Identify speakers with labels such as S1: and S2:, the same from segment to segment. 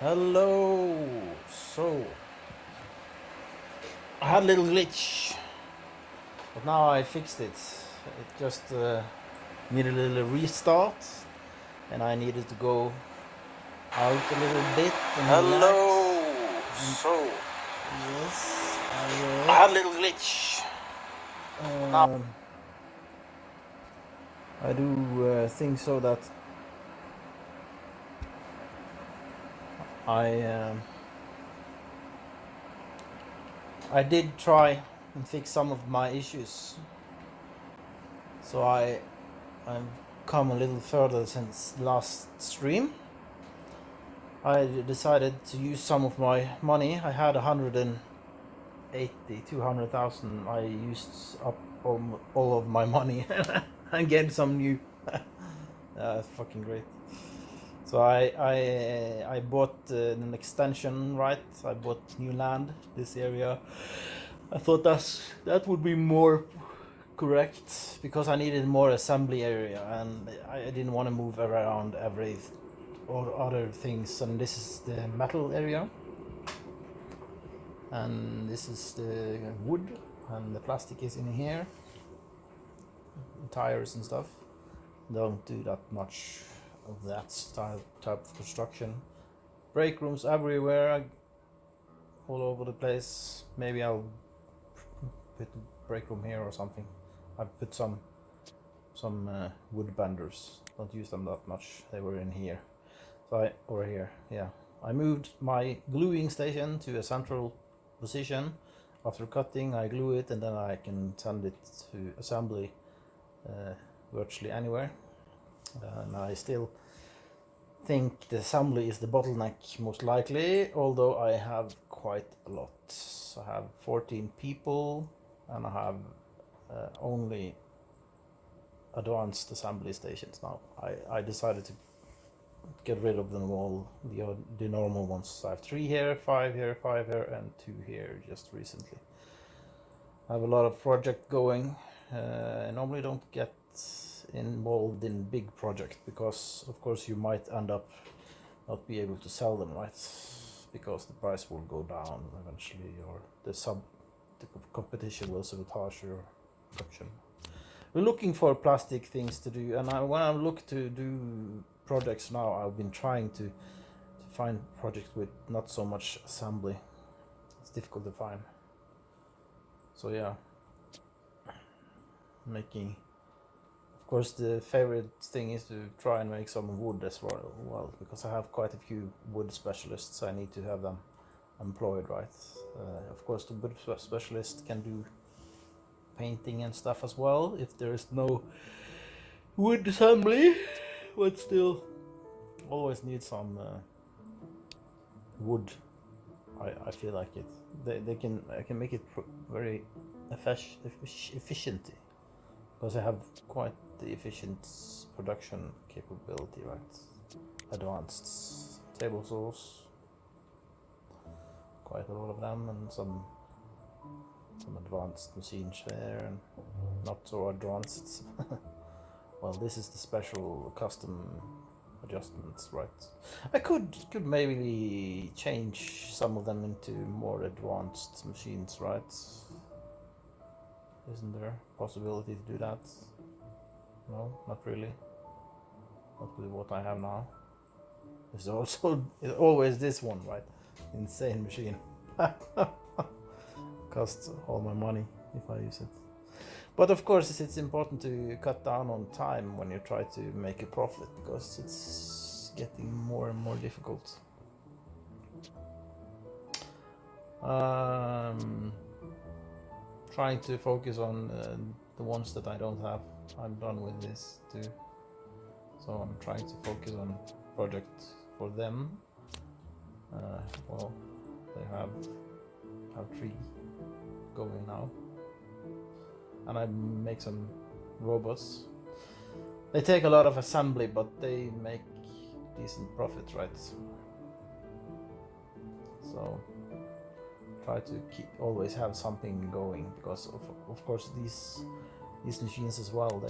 S1: Hello. So I had a little glitch, but now I fixed it. It just needed a little restart, and I needed to go out a little bit and
S2: Hello.
S1: relax.
S2: So
S1: Yes,
S2: I had a little glitch.
S1: I do things so that I I did try and fix some of my issues. So I've come a little further since last stream. I decided to use some of my money. I had 200,000. I used up all of my money and get some new. Fucking great. So I bought an extension, right? I bought new land, this area. I thought that would be more correct because I needed more assembly area and I didn't want to move around every or other things. And this is the metal area, and this is the wood, and the plastic is in here, tires and stuff. Don't do that much of that type of construction. Break rooms everywhere, all over the place. Maybe I'll put a break room here or something. I've put some wood benders. Don't use them that much. They were in here. So over here, yeah. I moved my gluing station to a central position. After cutting, I glue it, and then I can send it to assembly virtually anywhere. And I still think the assembly is the bottleneck most likely, although I have quite a lot. I have 14 people, and I have only advanced assembly stations now. I decided to get rid of them all, the normal ones. I have 3 here, 5 here, 5 here, and 2 here just recently. I have a lot of project going. I normally don't get involved in big project because of course you might end up not be able to sell them, right? Because the price will go down eventually, or the competition will sabotage your production. We're looking for plastic things to do, and when I look to do projects now, I've been trying to find projects with not so much assembly. It's difficult to find. So yeah, making, of course, the favorite thing is to try and make some wood as well, because I have quite a few wood specialists. I need to have them employed, right? Of course, the wood specialist can do painting and stuff as well if there is no wood assembly, but still always need some wood. I feel like it. I can make it very efficient because I have quite the efficient production capability, right? Advanced table saws, quite a lot of them, and some advanced machines there, and not so advanced. Well, this is the special custom adjustments, right? I could maybe change some of them into more advanced machines, right? Isn't there a possibility to do that? No, not really. Not with what I have now. There's also always this one, right? Insane machine. Costs all my money if I use it. But of course, it's important to cut down on time when you try to make a profit, because it's getting more and more difficult. Trying to focus on the ones that I don't have. I'm done with this too. So I'm trying to focus on projects for them. Well, they have 3 going now. And I make some robots. They take a lot of assembly, but they make decent profits, right? So try to always have something going, because of course these machines as well,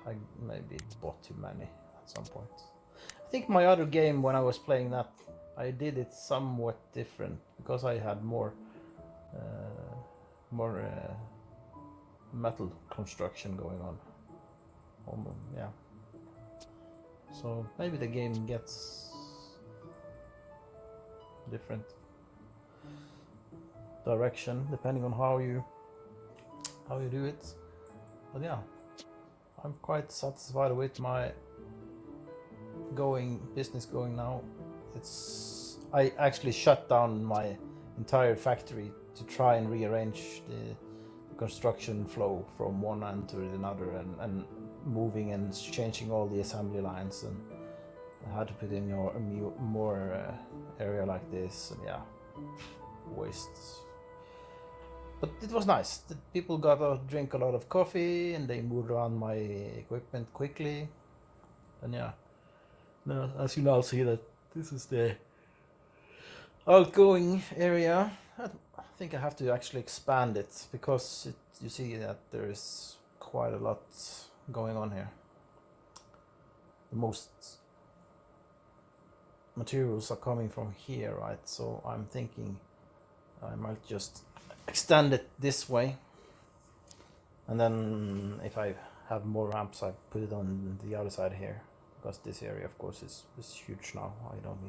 S1: I maybe bought too many at some point. I think my other game, when I was playing that, I did it somewhat different because I had more metal construction going on. Yeah. So maybe the game gets different direction depending on how you do it. But yeah, I'm quite satisfied with my business going now. I actually shut down my entire factory to try and rearrange the construction flow from one end to another, and moving and changing all the assembly lines, and I had to put in more area like this, and yeah, wastes. But it was nice. The people got to drink a lot of coffee, and they moved around my equipment quickly, and yeah. Now, as you now see, that this is the outgoing area. I think I have to actually expand it because you see that there is quite a lot going on here. The most materials are coming from here, right? So I'm thinking I might just extend it this way, and then if I have more ramps, I put it on the other side here, because this area, of course, is huge now. I don't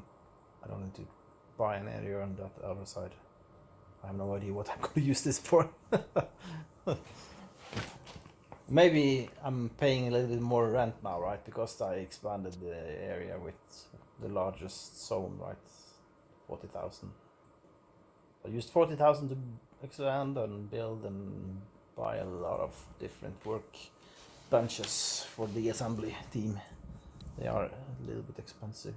S1: need to buy an area on that other side. I have no idea what I'm going to use this for. Maybe I'm paying a little bit more rent now, right? Because I expanded the area with the largest zone, right? 40,000. I used 40,000 to expand and build and buy a lot of different work benches for the assembly team. They are a little bit expensive.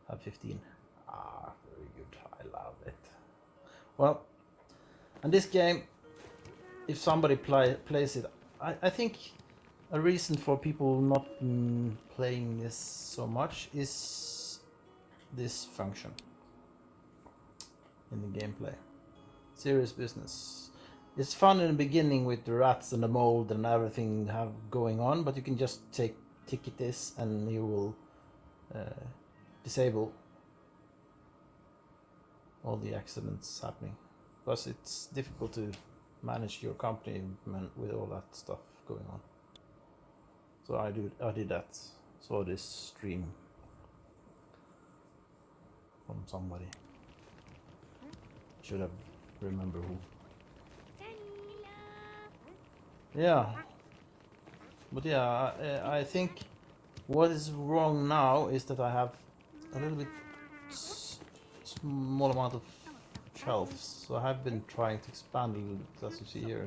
S1: I have 15. Very good. I love it. Well, and this game, if somebody plays it, I think a reason for people not playing this so much is this function in the gameplay. Serious business. It's fun in the beginning with the rats and the mold and everything have going on, but you can just ticket this and you will disable all the accidents happening, because it's difficult to manage your company with all that stuff going on. So I did that. Saw this stream from somebody. Should have remember who. Yeah. But yeah, I think what is wrong now is that I have a little bit small amount of shelves. So I have been trying to expand a little bit, as you see here.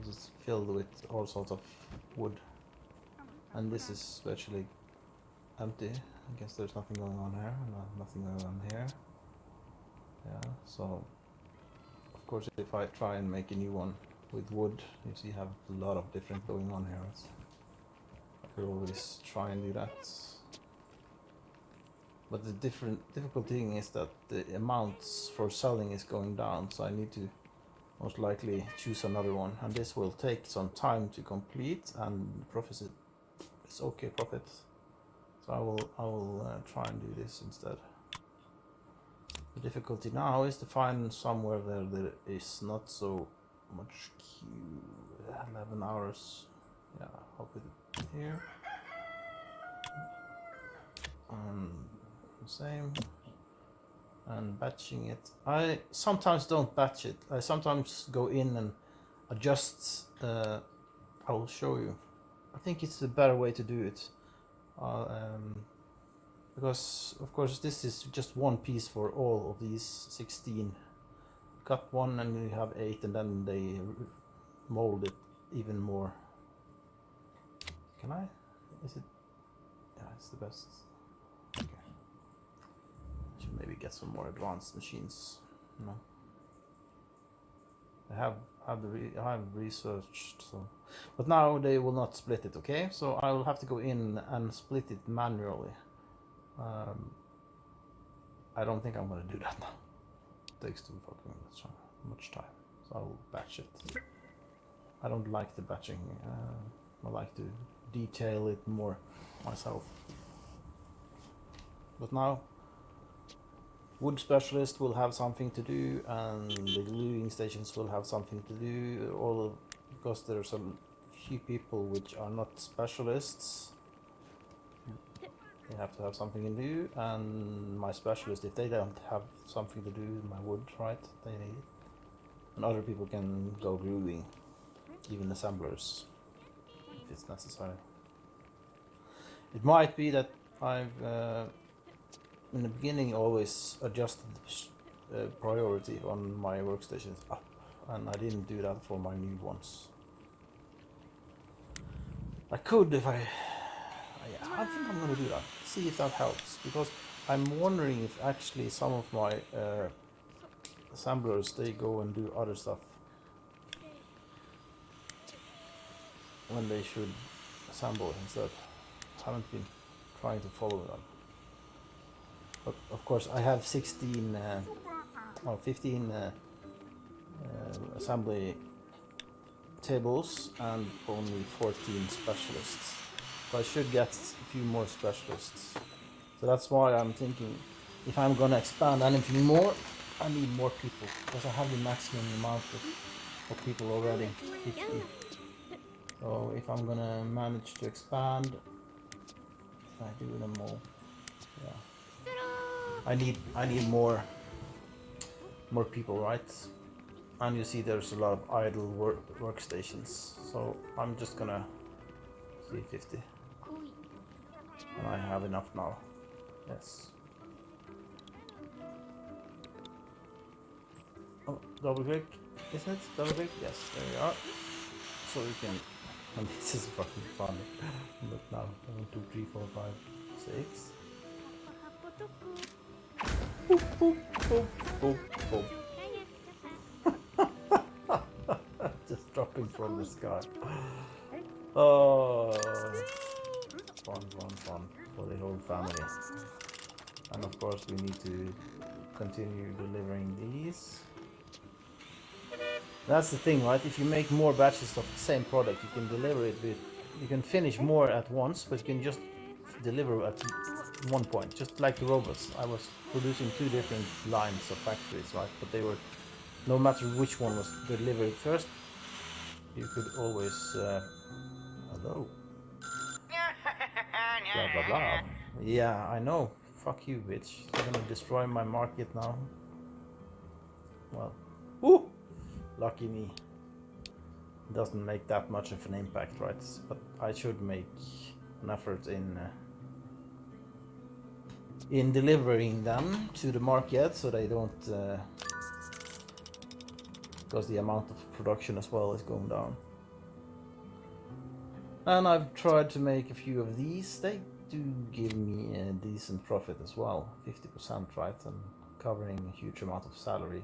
S1: It's filled with all sorts of wood, and this is virtually empty. I guess there's nothing going on here, nothing going on here. Yeah, so of course if I try and make a new one with wood, you see I have a lot of different going on here. I could always try and do that. But the difficult thing is that the amounts for selling is going down, so I need to most likely choose another one, and this will take some time to complete, and profit is okay profit. So I will try and do this instead. The difficulty now is to find somewhere where there is not so much queue. 11 hours. Yeah, I'll put it here. Same. And batching it. I sometimes don't batch it. I sometimes go in and adjust. I will show you. I think it's a better way to do it. Because of course this is just one piece for all of these 16. Cut one and you have 8, and then they mold it even more. Can I? Is it? Yeah, it's the best. Okay. Should maybe get some more advanced machines. No. I have researched, so, but now they will not split it. Okay, so I will have to go in and split it manually. I don't think I'm gonna do that now. It takes too fucking much time, so I will batch it. I don't like the batching. I like to detail it more myself. But now wood specialist will have something to do, and the gluing stations will have something to do. Because there's a few people which are not specialists. They have to have something to do, and my specialist, if they don't have something to do with my wood, right, they need it. And other people can go gluing, even assemblers, if it's necessary. It might be that I've, in the beginning, always adjusted the priority on my workstations up, and I didn't do that for my new ones. I could if I think I'm gonna do that. See if that helps, because I'm wondering if actually some of my assemblers, they go and do other stuff when they should assemble instead. I haven't been trying to follow them. But of course I have 15 assembly tables and only 14 specialists. So I should get a few more specialists. So that's why I'm thinking, if I'm gonna expand anything more, I need more people, because I have the maximum amount of people already, 50. So if I'm gonna manage to expand, I do them all. Yeah. I need more people, right? And you see there's a lot of idle workstations. So I'm just gonna see 50. And I have enough now. Yes. Oh, double click, isn't it? Double click? Yes, there we are. So we can, and this is fucking fun. Look now, 1, 2, 3, 4, 5, 6. Boop, boop, boop, boop, boop. Just dropping from the sky. Oh, fun for the whole family. And of course we need to continue delivering these. That's the thing, right? If you make more batches of the same product, you can deliver it with, you can finish more at once, but you can just deliver at one point, just like the robots. I was producing 2 different lines of factories, right? But they were, no matter which one was delivered first, you could always, hello. Blah blah blah. Yeah, I know. Fuck you, bitch. You're gonna destroy my market now. Well, woo! Lucky me. It doesn't make that much of an impact, right? But I should make an effort in delivering them to the market, so they don't, because the amount of production as well is going down. And I've tried to make a few of these. They do give me a decent profit as well, 50%, right? And covering a huge amount of salary,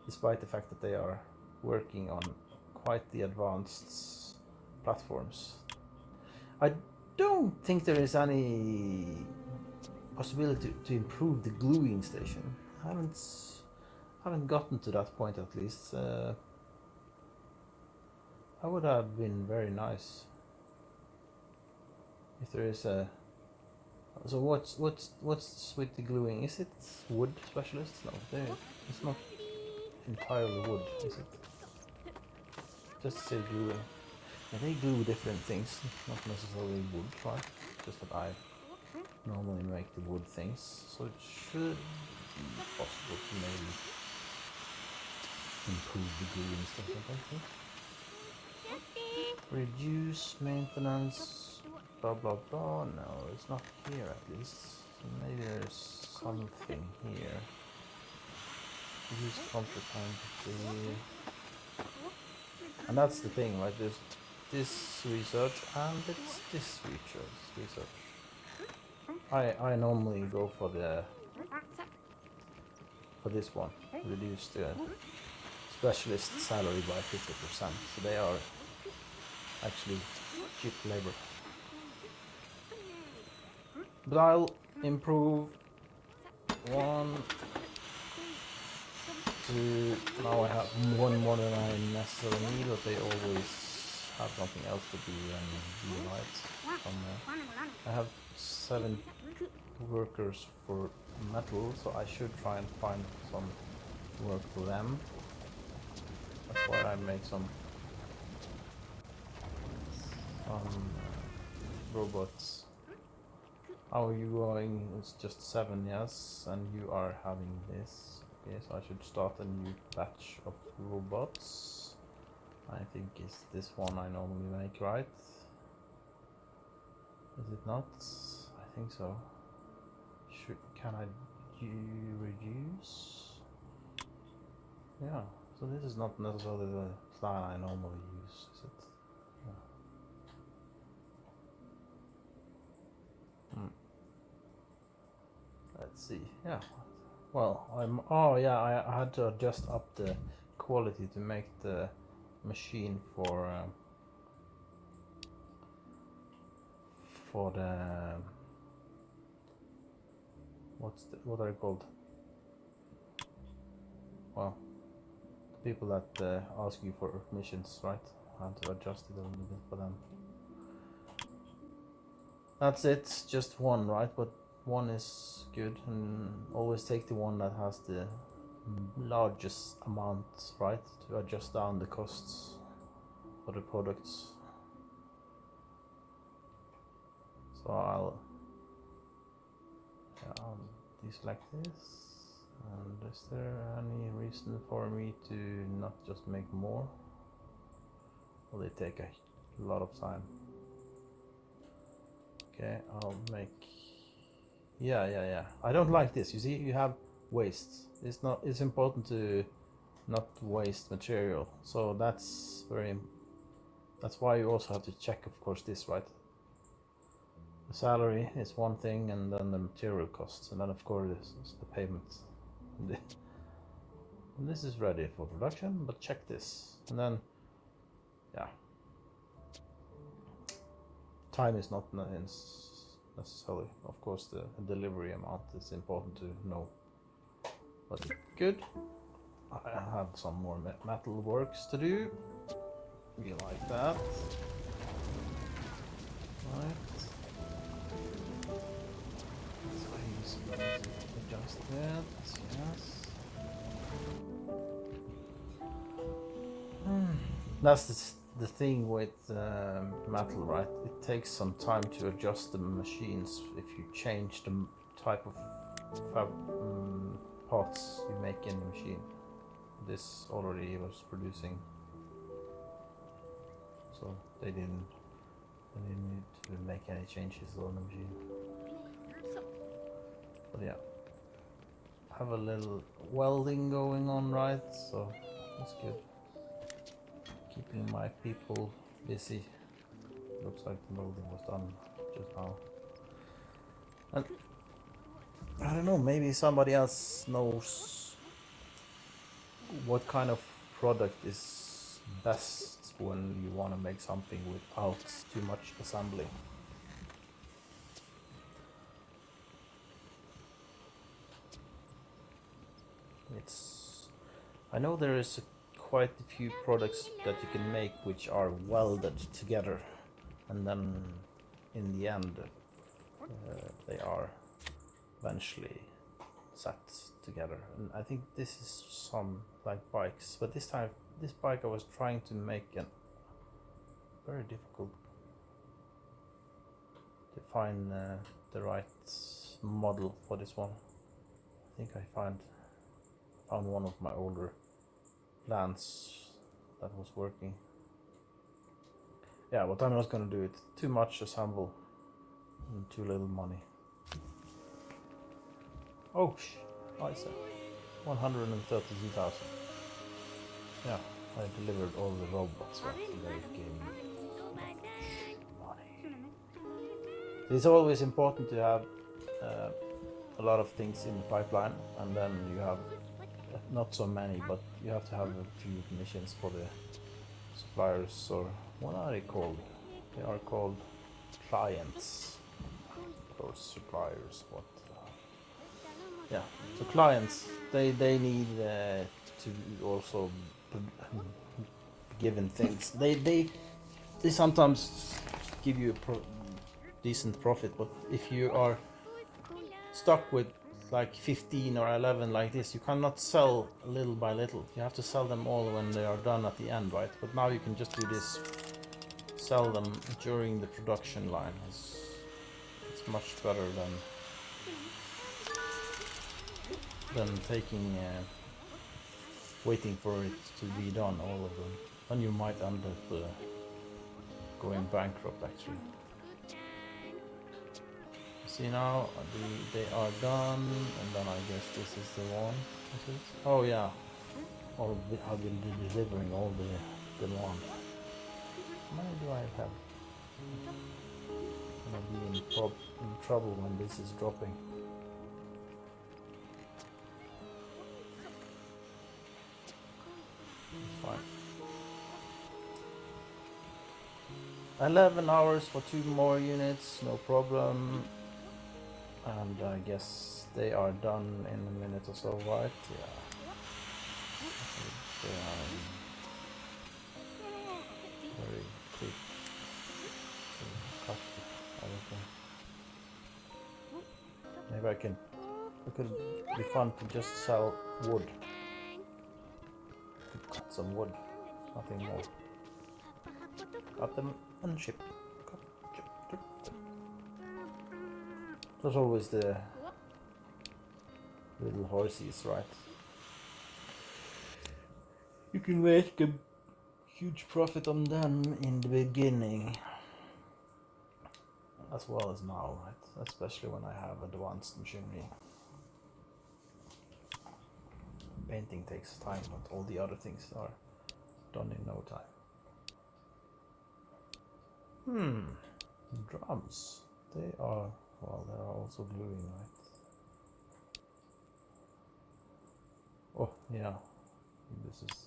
S1: despite the fact that they are working on quite the advanced platforms. I don't think there is any possibility to improve the gluing station. I haven't gotten to that point, at least. That would have been very nice if there is a. So what's with the gluing? Is it wood specialists? No, it's not entirely wood, is it? Just say gluing. Yeah, they glue different things, not necessarily wood, right? Just that I normally make the wood things, so it should be possible to maybe improve the gluing stuff, I think. Reduce maintenance, blah blah blah. No, it's not here at least. So maybe there's something here. Reduce comfort time. And that's the thing, right? There's this research and it's this research. I normally go for this one. Reduce the specialist salary by 50%. So they are actually cheap labor. But I'll improve 1, 2. Now I have one more than I necessarily need, but they always have something else to do and be right somewhere. I have 7 workers for metal, so I should try and find some work for them. That's why I make some robots. How are you going? It's just 7, yes, and you are having this. Okay, so I should start a new batch of robots. I think it's this one I normally make, right? Is it not? I think so. Can I reduce? Yeah, so this is not necessarily the plan I normally use, is it? Yeah. Let's see. Yeah. Well, oh yeah, I had to adjust up the quality to make the machine for the what are they called? Well, the people that ask you for missions, right? I had to adjust it a little bit for them. That's it, just one, right? But one is good, and always take the one that has the largest amount, right? To adjust down the costs for the products. So I'll deselect this. And is there any reason for me to not just make more? Well, they take a lot of time. Okay, I'll make. Yeah. I don't like this. You see, you have waste. It's important to not waste material. So that's why you also have to check, of course, this, right? The salary is one thing, and then the material costs, and then of course this is the payment. And this is ready for production, but check this, and then yeah, time is not necessarily. Of course, the delivery amount is important to know, but good. I have some more metal works to do. You like that, right? Adjust that, yes. That's the thing with metal, right? It takes some time to adjust the machines if you change the type of parts you make in the machine. This already was producing, so they didn't need to make any changes on the machine. But yeah, have a little welding going on, right? So that's good. Keeping my people busy. Looks like the welding was done just now. And I don't know, maybe somebody else knows what kind of product is best when you want to make something without too much assembly. I know there is quite a few products that you can make which are welded together, and then in the end they are eventually set together. And I think this is some like bikes, but this bike I was trying to make a very difficult to find the right model for this one. I think I found one of my older plans that was working. Yeah, but I'm not gonna do it. Too much assemble and too little money. Oh, I said 132,000. Yeah, I delivered all the robots, right? And they gave me money. It's always important to have a lot of things in the pipeline, and then you have not so many, but you have to have a few missions for the suppliers, or what are they called? They are called clients, or suppliers. What? Yeah. So clients, they need to also given things. They sometimes give you a decent profit, but if you are stuck with like 15 or 11 like this, you cannot sell little by little. You have to sell them all when they are done at the end, right? But now you can just do this, sell them during the production line. It's much better than taking waiting for it to be done, all of them. Then you might end up going bankrupt actually. See now, they are done, and then I guess this is the one. Is it? Oh yeah, I'll be delivering all the one. How many do I have? I'm gonna be in trouble when this is dropping. It's fine. 11 hours for 2 more units, no problem. And I guess they are done in a minute or so, right? Yeah. They are very quick to cut everything. Maybe it could be fun to just sell wood. To cut some wood, nothing more. Cut them and ship. There's always the little horses, right? You can make a huge profit on them in the beginning, as well as now, right? Especially when I have advanced machinery. Painting takes time, but all the other things are done in no time. Drums. They are, well, they are also gluing, right? Oh, yeah. This is,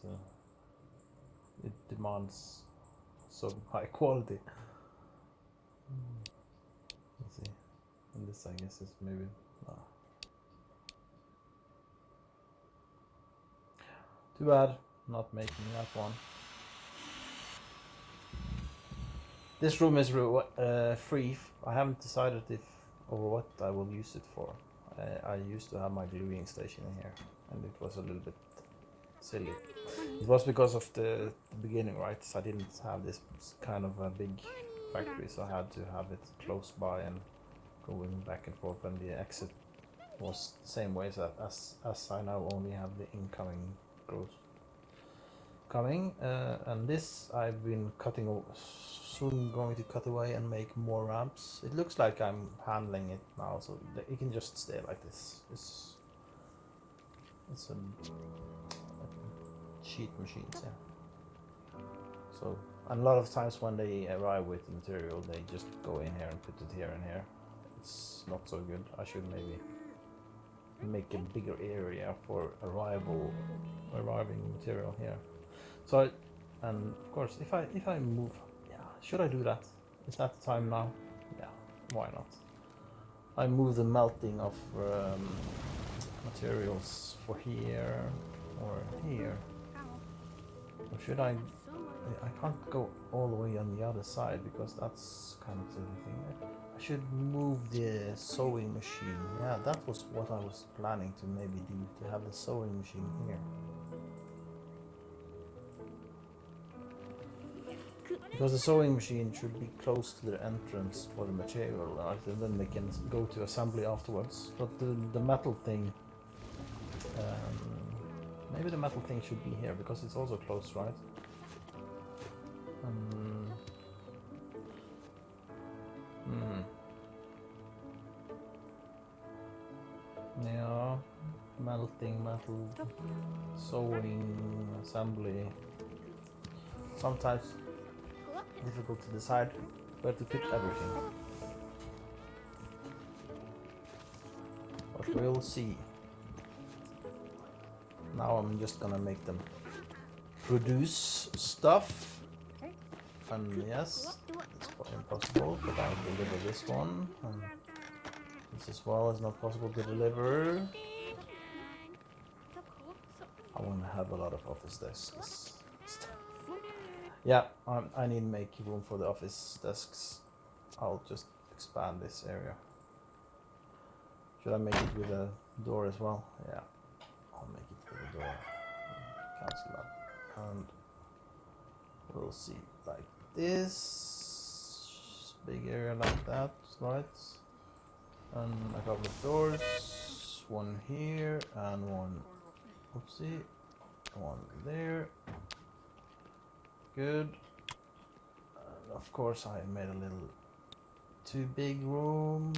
S1: it demands so high quality. Let's see. And this, I guess, is maybe, too bad, not making that one. This room is free. I haven't decided if or what I will use it for. I used to have my gluing station in here, and it was a little bit silly. It was because of the beginning, right? So I didn't have this kind of a big factory, so I had to have it close by and going back and forth, and the exit was the same way as I now only have the incoming growth coming, and this I've been cutting, soon going to cut away and make more ramps. It looks like I'm handling it now, so it can just stay like this. It's a sheet machines, yeah. So, and a lot of times when they arrive with the material, they just go in here and put it here and here. It's not so good. I should maybe make a bigger area for arriving material here. So, and of course, if I move, yeah, should I do that? Is that the time now? Yeah, why not? I move the melting of materials for here or here. Or should I can't go all the way on the other side because that's kind of the thing. I should move the sewing machine. Yeah, that was what I was planning to maybe do, to have the sewing machine here. Because the sewing machine should be close to the entrance for the material, right? And then they can go to assembly afterwards. But the metal thing, maybe the metal thing should be here because it's also close, right? Yeah, melting metal, sewing, assembly. Sometimes difficult to decide where to put everything. But we'll see. Now I'm just gonna make them produce stuff. And yes, it's impossible, but I'll deliver this one. And this as well is not possible to deliver. I want to have a lot of office desks. Yeah, I need to make room for the office desks. I'll just expand this area. Should I make it with a door as well? Yeah, I'll make it with a door. Cancel that. And we'll see like this. Big area like that, right? And a couple of doors. One here and one, oopsie, one there. Good. And of course I made a little too big room.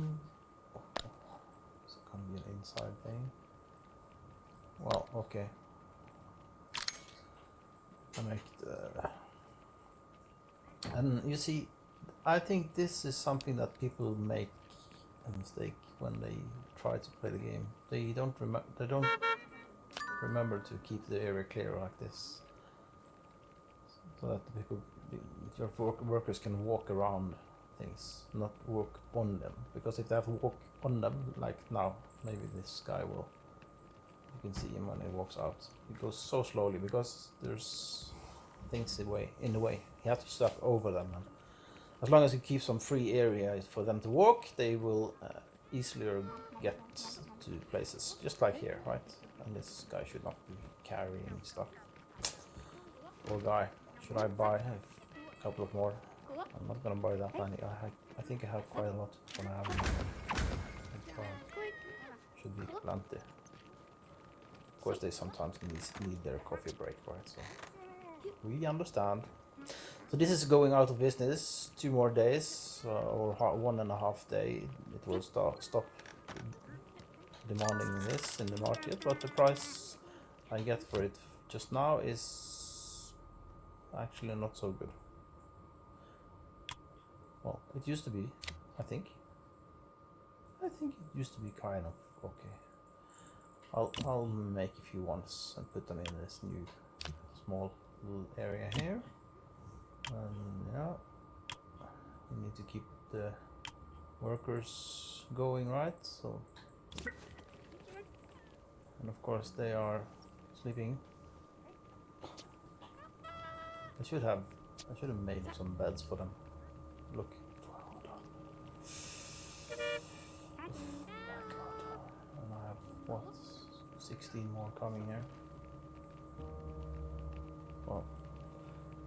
S1: Is it gonna be an inside thing? Well, okay. I make the, and you see, I think this is something that people make a mistake when they try to play the game. They don't remember to keep the area clear like this, so that the people, your workers can walk around things, not walk on them. Because if they have to walk on them, like now, maybe this guy will, you can see him when he walks out. He goes so slowly because there's things in the way. You have to step over them, and as long as you keep some free area for them to walk, they will easily get to places, just like here, right? And this guy should not be carrying stuff. Poor guy. Should I buy a couple of more? I'm not gonna buy that many. I think I have quite a lot when I have them. Should be plenty. Of course, they sometimes need their coffee break, right? So we understand. So this is going out of business. 2 more days, or 1.5 days. It will stop demanding this in the market. But the price I get for it just now is actually not so good. Well, it used to be, I think. I think it used to be kind of okay. I'll make a few ones and put them in this new small little area here. And yeah, we need to keep the workers going, right? So, and of course they are sleeping. I should have made some beds for them. Look. Oh my god. And I have what? 16 more coming here. Well,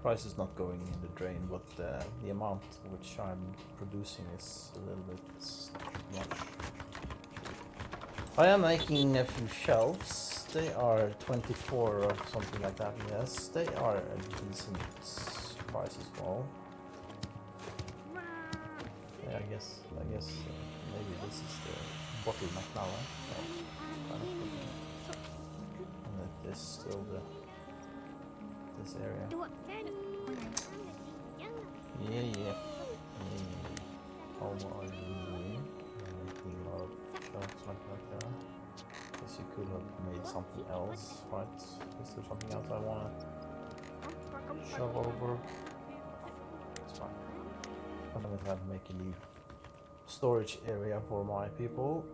S1: price is not going in the drain, but the amount which I'm producing is a little bit much. I am making a few shelves. They are 24 or something like that. Yes, they are a decent price as well. Yeah, I guess maybe this is the bottleneck now, right? Yeah, kind of. And that is still this area. Yeah. How are you doing? Making a lot of shelves like that there. Guess you could have made something else, right? Is there something else I wanna shove over? It's fine. I'm gonna have to make a new storage area for my people.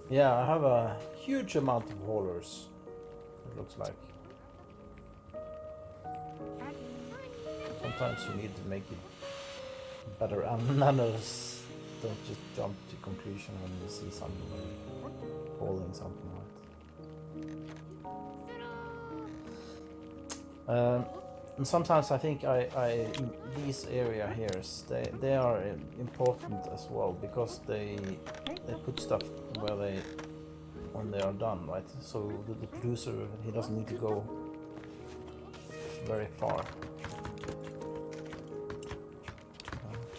S1: Yeah, I have a huge amount of haulers, it looks like. Sometimes you need to make it better, and others don't just jump to conclusion when you see somebody hauling something, right? And sometimes I think these area here, they are important as well, because they put stuff when they are done, right? So the producer, he doesn't need to go very far.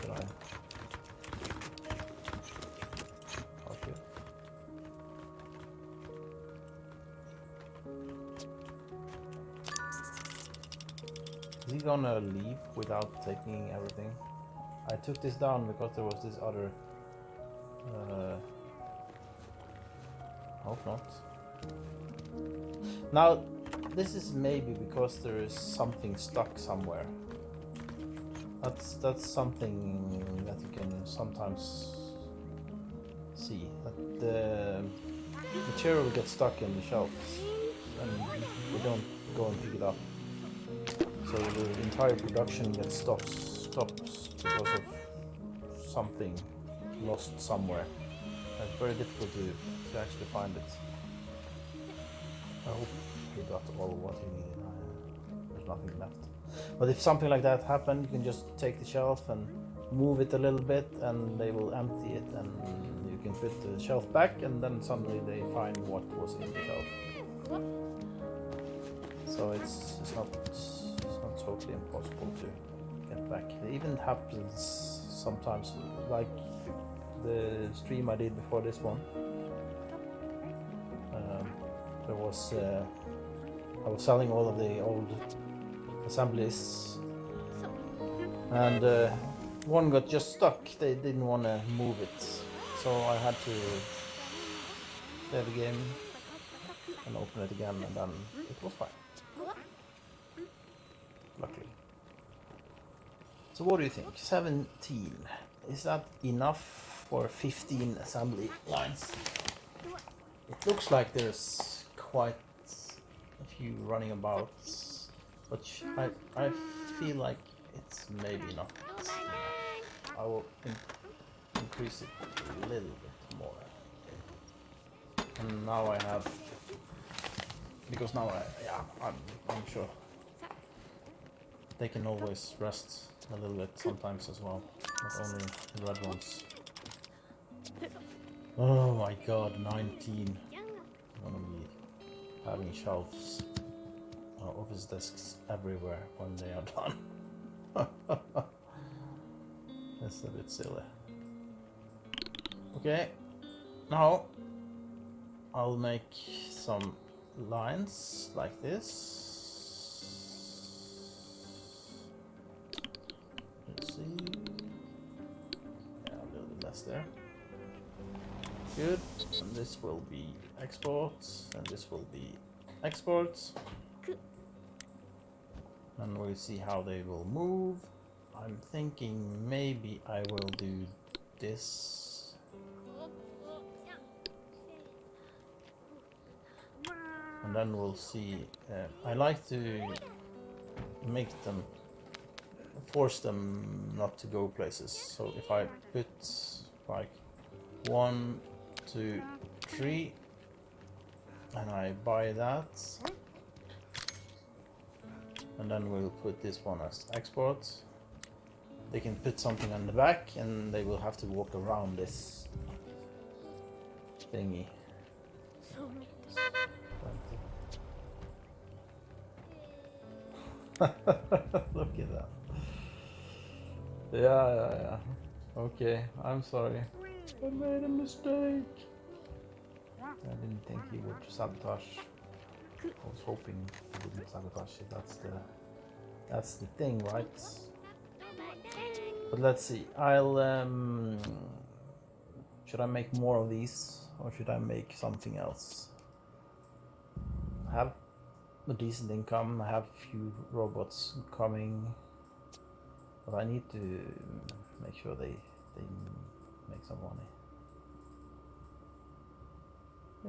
S1: Should I? Okay. Is he gonna leave without taking everything? I took this down because there was this other. Hope not. Now, this is maybe because there is something stuck somewhere. That's something that you can sometimes see. That the material gets stuck in the shelves, and we don't go and pick it up. So the entire production gets stops because of something lost somewhere. It's very difficult to actually find it. I hope he got all what he needed. There's nothing left. But if something like that happened, you can just take the shelf and move it a little bit, and they will empty it, and you can put the shelf back, and then suddenly they find what was in the shelf. So it's not totally impossible to get back. It even happens sometimes, like the stream I did before this one. There was I was selling all of the old assemblies, and one got just stuck. They didn't want to move it, so I had to play the game and open it again, and then it was fine. Luckily. So what do you think? 17. Is that enough for 15 assembly lines? It looks like there's quite a few running about, but I feel like it's maybe not enough. I will increase it a little bit more. And now I have, because now I'm sure they can always rest a little bit sometimes as well, not only the red ones. Oh my god, 19. I'm gonna be having shelves, office desks everywhere when they are done. That's a bit silly. Okay, now I'll make some lines like this. Let's see. Yeah, a little bit less there. Good. And this will be exports, and this will be exports. And we'll see how they will move. I'm thinking maybe I will do this. And then we'll see. I like to make them, force them not to go places. So if I put like 1, 2, 3, and I buy that, and then we'll put this one as export. They can put something on the back, and they will have to walk around this thingy. Look at that. Yeah. Okay, I'm sorry. I made a mistake. I didn't think he would sabotage. I was hoping he wouldn't sabotage it. That's the thing, right? But let's see. Should I make more of these, or should I make something else? I have a decent income. I have a few robots coming, but I need to make sure they make some money.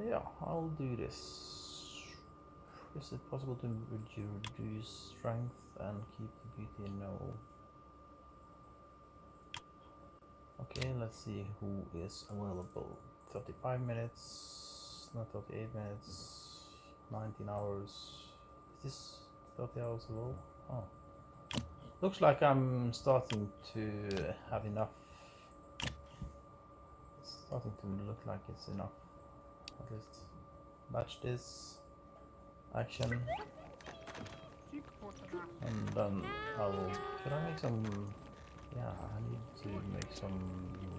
S1: Yeah, I'll do this. Is it possible to reduce strength and keep the beauty? No. Okay, let's see who is available. 35 minutes, not 38 minutes, 19 hours. Is this 30 hours ago? Oh. Looks like I'm starting to have enough. It's starting to look like it's enough. At least batch this action, and then should I make some? Yeah, I need to make some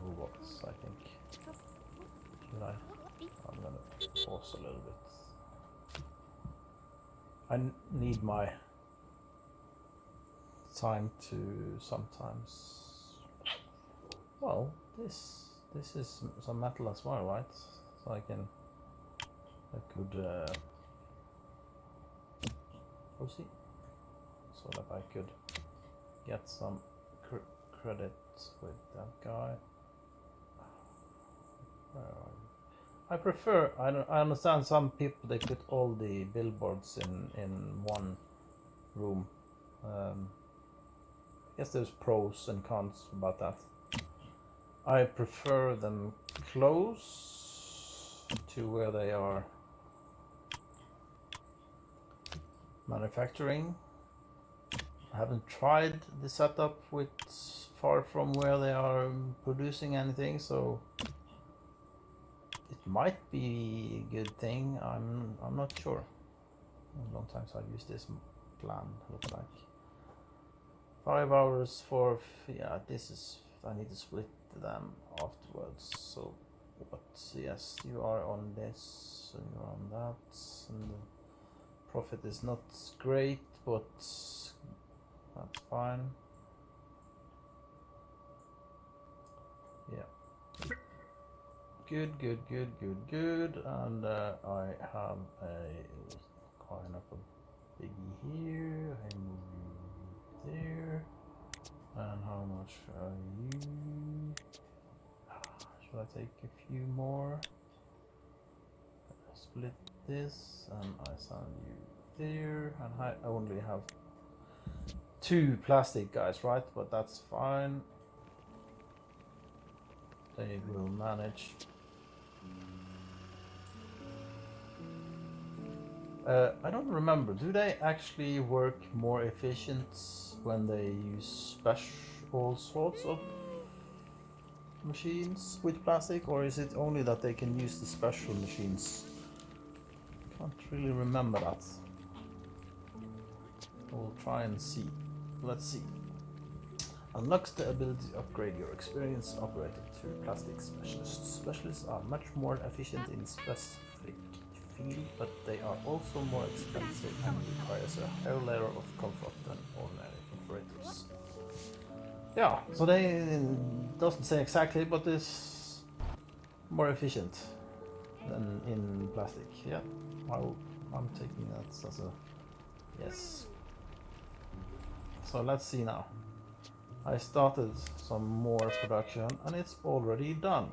S1: robots, I think. Should I? I'm gonna pause a little bit. I need my time to sometimes. Well, this is some metal as well, right? So I could see, so that I could get some credit with that guy. I prefer. I understand some people, they put all the billboards in one room. I guess there's pros and cons about that. I prefer them close to where they are manufacturing. I haven't tried the setup with far from where they are producing anything, so it might be a good thing. I'm not sure. A long time I've used this plan. Looks like 5 hours for yeah. This is I need to split them afterwards. So, but yes, you are on this and you're on that, and the profit is not great, but that's fine. Yeah. Good. And I have a kind of a biggie here. I move you there. And how much are you? Should I take a few more? Split this and I send you there. And I only have 2 plastic guys, right? But that's fine. They will manage. I don't remember. Do they actually work more efficient when they use all sorts of machines with plastic, or is it only that they can use the special machines? Can't really remember that. We'll try and see. Let's see. Unlocks the ability to upgrade your experience operating through plastic specialists. Specialists are much more efficient in specific field, but they are also more expensive and requires a higher level of comfort than ordinary operators. Yeah, so they doesn't say exactly, but it's more efficient than in plastic. Yeah, I'm taking that as a yes. So let's see now. I started some more production and it's already done.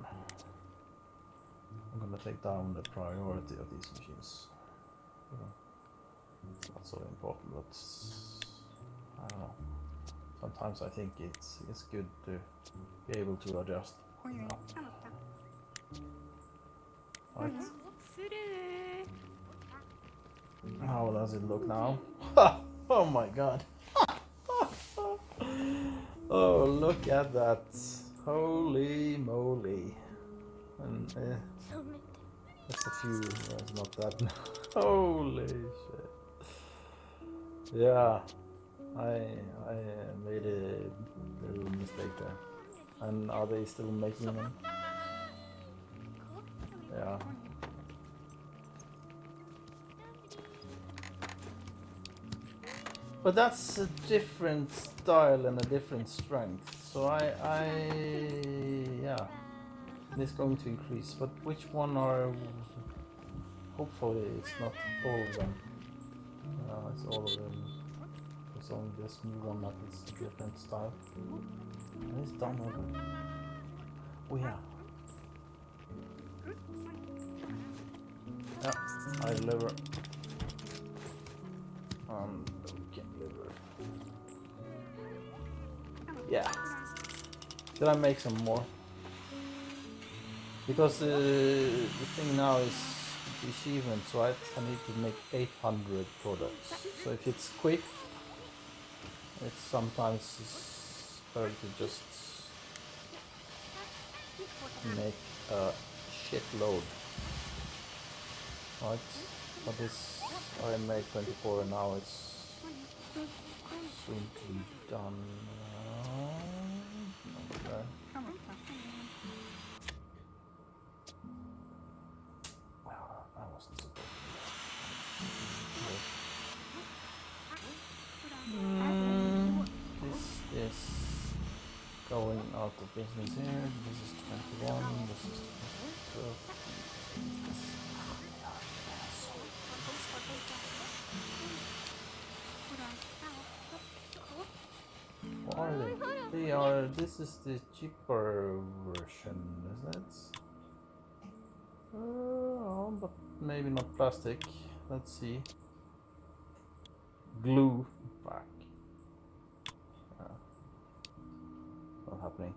S1: I'm gonna take down the priority of these machines. It's not so important, but I don't know. Sometimes I think it's good to be able to adjust. You know. Right. How does it look now? Oh my god. Oh, look at that. Holy moly. And that's a few, it's not that. Holy shit. Yeah, I made a little mistake there. And are they still making them? Yeah. But that's a different style and a different strength. So yeah, it's going to increase. But which one are? Hopefully, it's not all of them. It's all of them. It's only this new one that is a different style. And it's done already. Oh yeah. Yeah, I deliver. Okay, deliver. Yeah. Did I make some more? Because the thing now is the achievements, right? I need to make 800 products. So if it's quick, it's sometimes better to just make a shitload. Right? But this I made 24 and now it's soon to be done. Okay. I wasn't supposed to do that. This is going out of business here. This is 21. This is 22. What are they? They are. This is the cheaper version, isn't it? But maybe not plastic. Let's see. Glue back. Not happening.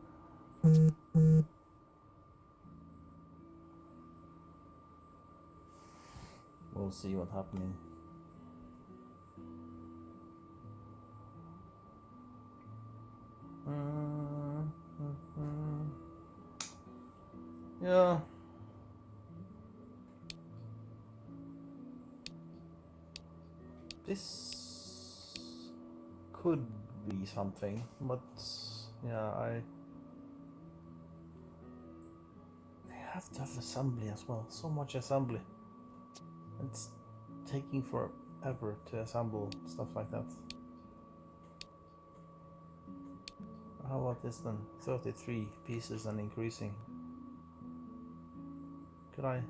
S1: We'll see what's happening. Yeah. This could be something, but yeah, I have to have assembly as well. So much assembly. It's taking forever to assemble stuff like that. How about this then? 33 pieces and increasing. Could I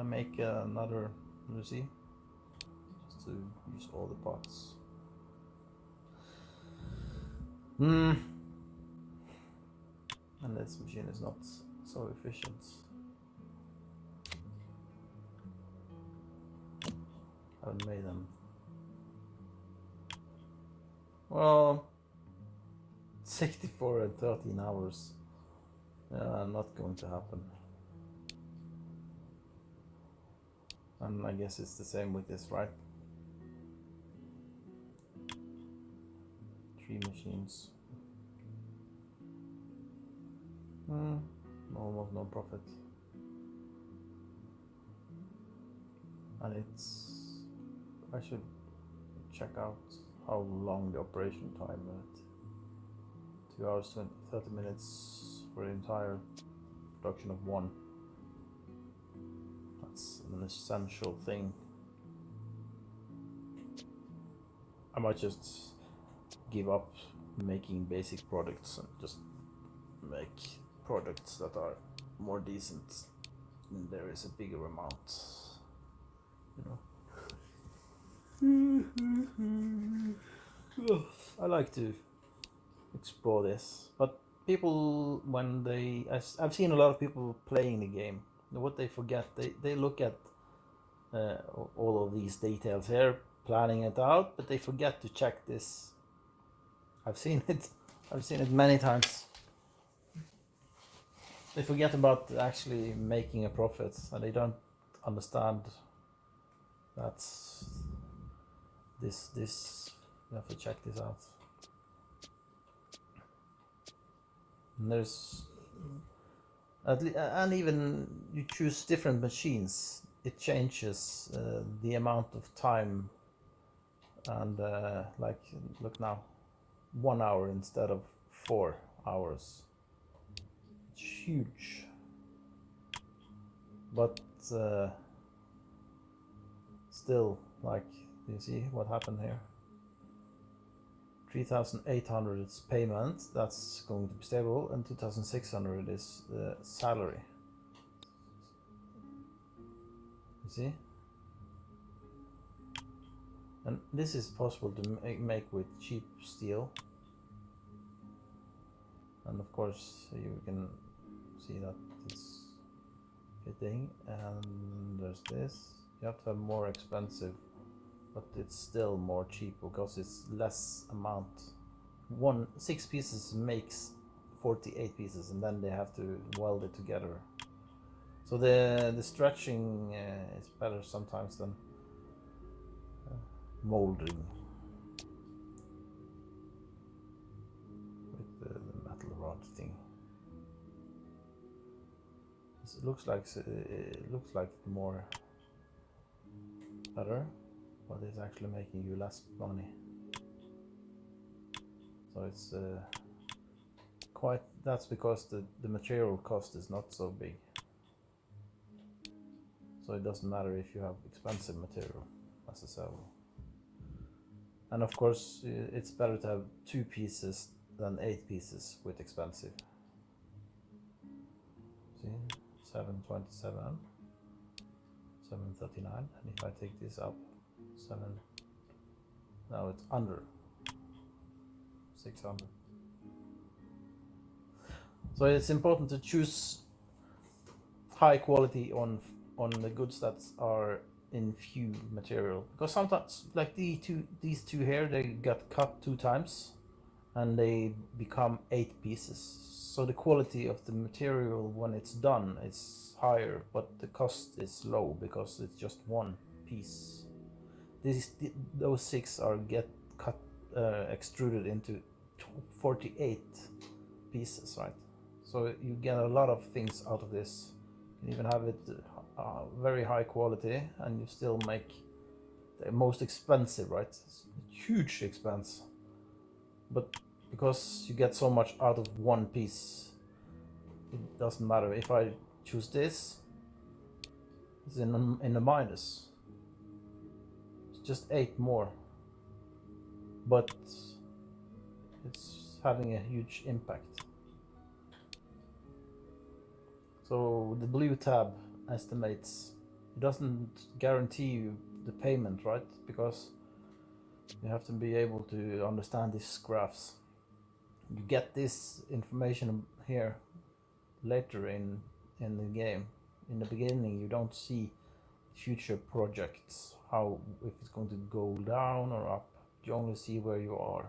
S1: make another, you see? Just to use all the parts. And this machine is not so efficient. Haven't made them. Well, 64 and 13 hours. Not going to happen. And I guess it's the same with this, right? 3 machines. Almost no profit. And I should check out how long the operation time is. 2 hours 30 minutes for the entire production of one. That's an essential thing. I might just give up making basic products and just make products that are more decent, and there is a bigger amount, I like to explore this, but people, when I've seen a lot of people playing the game, what they forget, they look at all of these details here, planning it out, but they forget to check this. I've seen it many times. They forget about actually making a profit, and they don't understand that this you have to check this out. And there's and even you choose different machines, it changes the amount of time, and like look now, 1 hour instead of 4 hours. It's huge, but still, like, you see what happened here. 3,800 is payment, that's going to be stable, and 2,600 is the salary. You see? And this is possible to make with cheap steel. And of course you can see that it's fitting, and there's this. You have to have more expensive, but it's still more cheap because it's less amount. 6 pieces makes 48 pieces, and then they have to weld it together. So the stretching is better sometimes than molding with the metal rod thing. It looks like more better, but it's actually making you less money. So it's quite. That's because the material cost is not so big. So it doesn't matter if you have expensive material necessarily. And of course, it's better to have 2 pieces than 8 pieces with expensive. See, 727, 739, and if I take this up, 7, now it's under 600. So it's important to choose high quality on the goods that are in few material, because sometimes, like these two here, they got cut 2 times, and they become 8 pieces. So the quality of the material when it's done is higher, but the cost is low because it's just one piece. Those 6 are cut extruded into 48 pieces, right? So you get a lot of things out of this. You can even have it very high quality, and you still make the most expensive, right? It's a huge expense, but because you get so much out of one piece, it doesn't matter. If I choose this, it's in the minus. It's just 8 more, but it's having a huge impact. So the blue tab estimates. It doesn't guarantee you the payment, right? Because you have to be able to understand these graphs. You get this information here later in the game. In the beginning, you don't see future projects, how if it's going to go down or up. You only see where you are.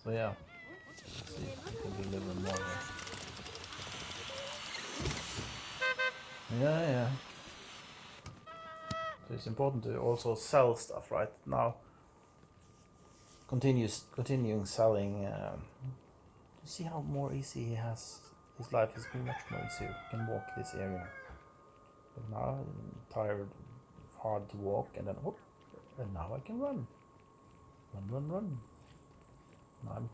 S1: So yeah, let's see if we can deliver more here. Yeah. So it's important to also sell stuff, right? Now, continuing selling. You see how more easy he has. His life is much more easier. He can walk this area. But now I'm tired, hard to walk, and then whoop, and now I can run. Run. Now I'm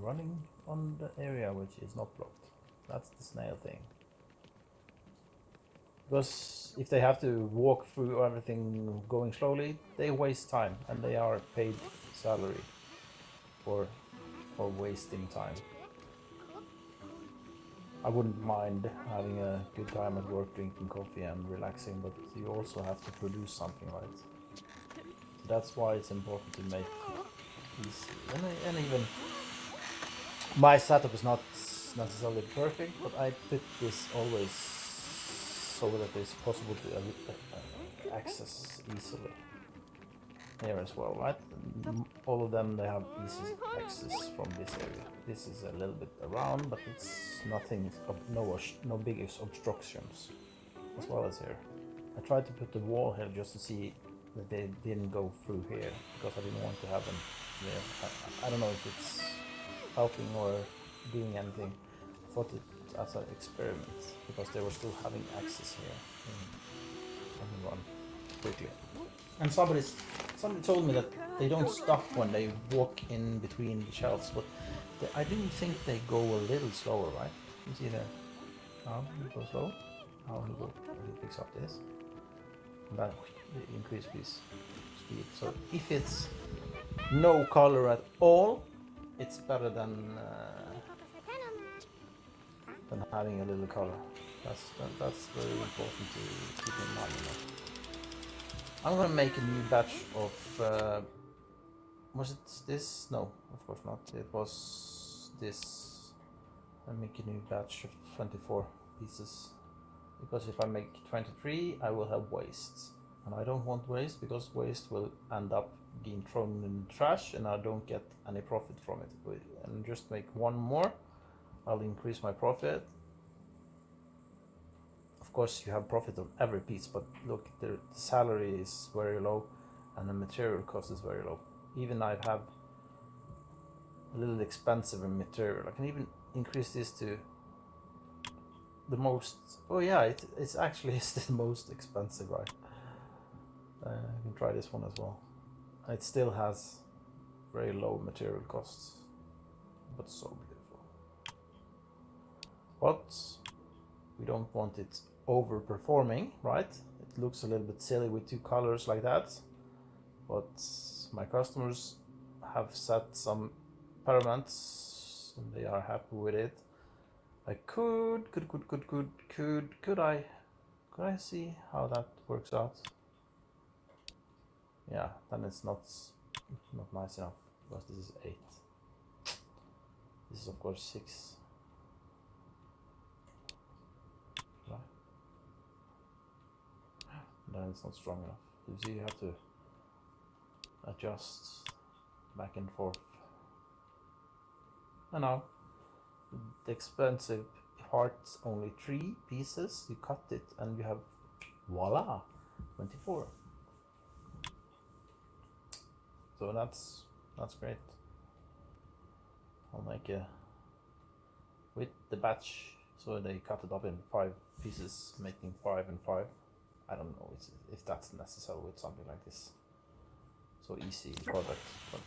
S1: running on the area which is not blocked. That's the snail thing. Because if they have to walk through everything going slowly, they waste time, and they are paid salary for wasting time. I wouldn't mind having a good time at work, drinking coffee and relaxing, but you also have to produce something, right? So that's why it's important to make these. And even my setup is not necessarily perfect, but I put this always so that it's possible to access easily. Here as well, right? All of them, they have easy access from this area. This is a little bit around, but it's nothing, no big obstructions, as well as here. I tried to put the wall here just to see that they didn't go through here, because I didn't want to have them there. I don't know if it's helping or doing anything. I thought it as an experiment, because they were still having access here. I can run quickly. And somebody told me that they don't stop when they walk in between the shelves, but I do think they go a little slower, right? You see there? Now he goes slow. Now he picks up this. And that increase his speed. So if it's no color at all, it's better than having a little color. That's very important to keep in mind. You know? I'm gonna make a new batch of. Was it this? No, of course not. It was this. I make a new batch of 24 pieces, because if I make 23, I will have waste, and I don't want waste, because waste will end up being thrown in the trash, and I don't get any profit from it. And just make one more, I'll increase my profit. Of course, you have profit on every piece, but look, the salary is very low, and the material cost is very low. Even I have a little expensive in material. I can even increase this to the most. Oh yeah, it's actually the most expensive, right? I can try this one as well. It still has very low material costs, but so beautiful. But we don't want it overperforming, right? It looks a little bit silly with 2 colors like that, but my customers have set some parameters and they are happy with it. I could I see how that works out? Yeah, then it's not nice enough, because this is 8. This is of course 6. Right. Then it's not strong enough. You see, you have to adjust back and forth. And now the expensive parts, only 3 pieces. You cut it and you have voila, 24. So that's great. I'll make a with the batch, so they cut it up in 5 pieces, making 5 and 5. I don't know if that's necessary with something like this. So easy product, but.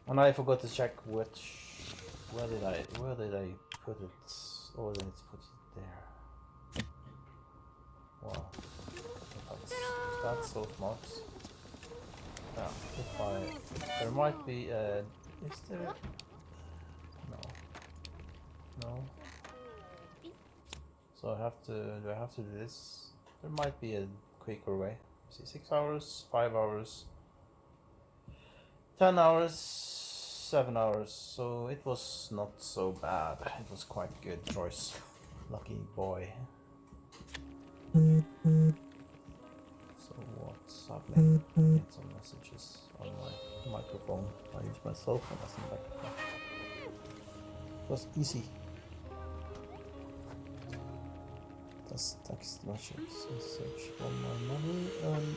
S1: And I forgot to check where did I put it? Oh, then it's put it there. Wow, that's so smart. Yeah, if there might be a, is there? No. So do I have to do this? There might be a quicker way. See, 6 hours, 5 hours, 10 hours, 7 hours. So it was not so bad. It was quite good choice. Lucky boy. So what's happening? I get some messages on my microphone. I use my cell phone as a microphone. It was easy. Just text message from my mother and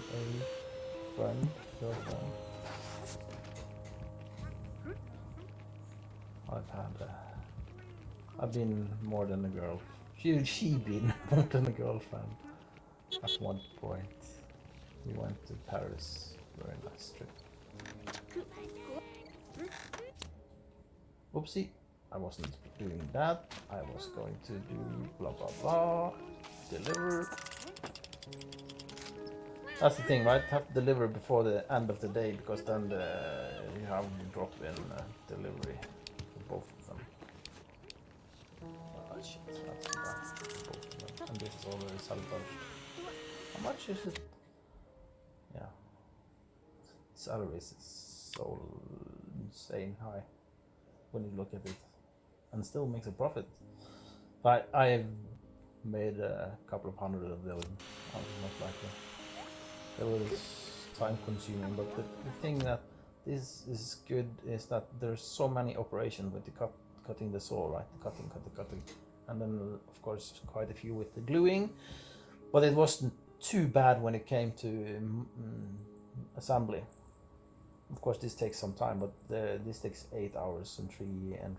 S1: a girlfriend. I've been more than a girl. She been more than a girlfriend. At one point, we went to Paris. Very nice trip. Oopsie, I wasn't doing that. I was going to do blah blah blah. Deliver. That's the thing, right? Have to deliver before the end of the day, because then you have drop-in delivery for both of them. Shit, that's too bad. Both of them. And this is already salvaged. How much is it? Yeah. Salaries is so insane high when you look at it, and still makes a profit. But I've made a couple of hundred of those, most likely. It was time consuming, but the thing that this is good is that there's so many operations with the cutting the saw, right? The cutting, and then of course quite a few with the gluing. But it wasn't too bad when it came to assembly. Of course, this takes some time, but this takes 8 hours and 3 and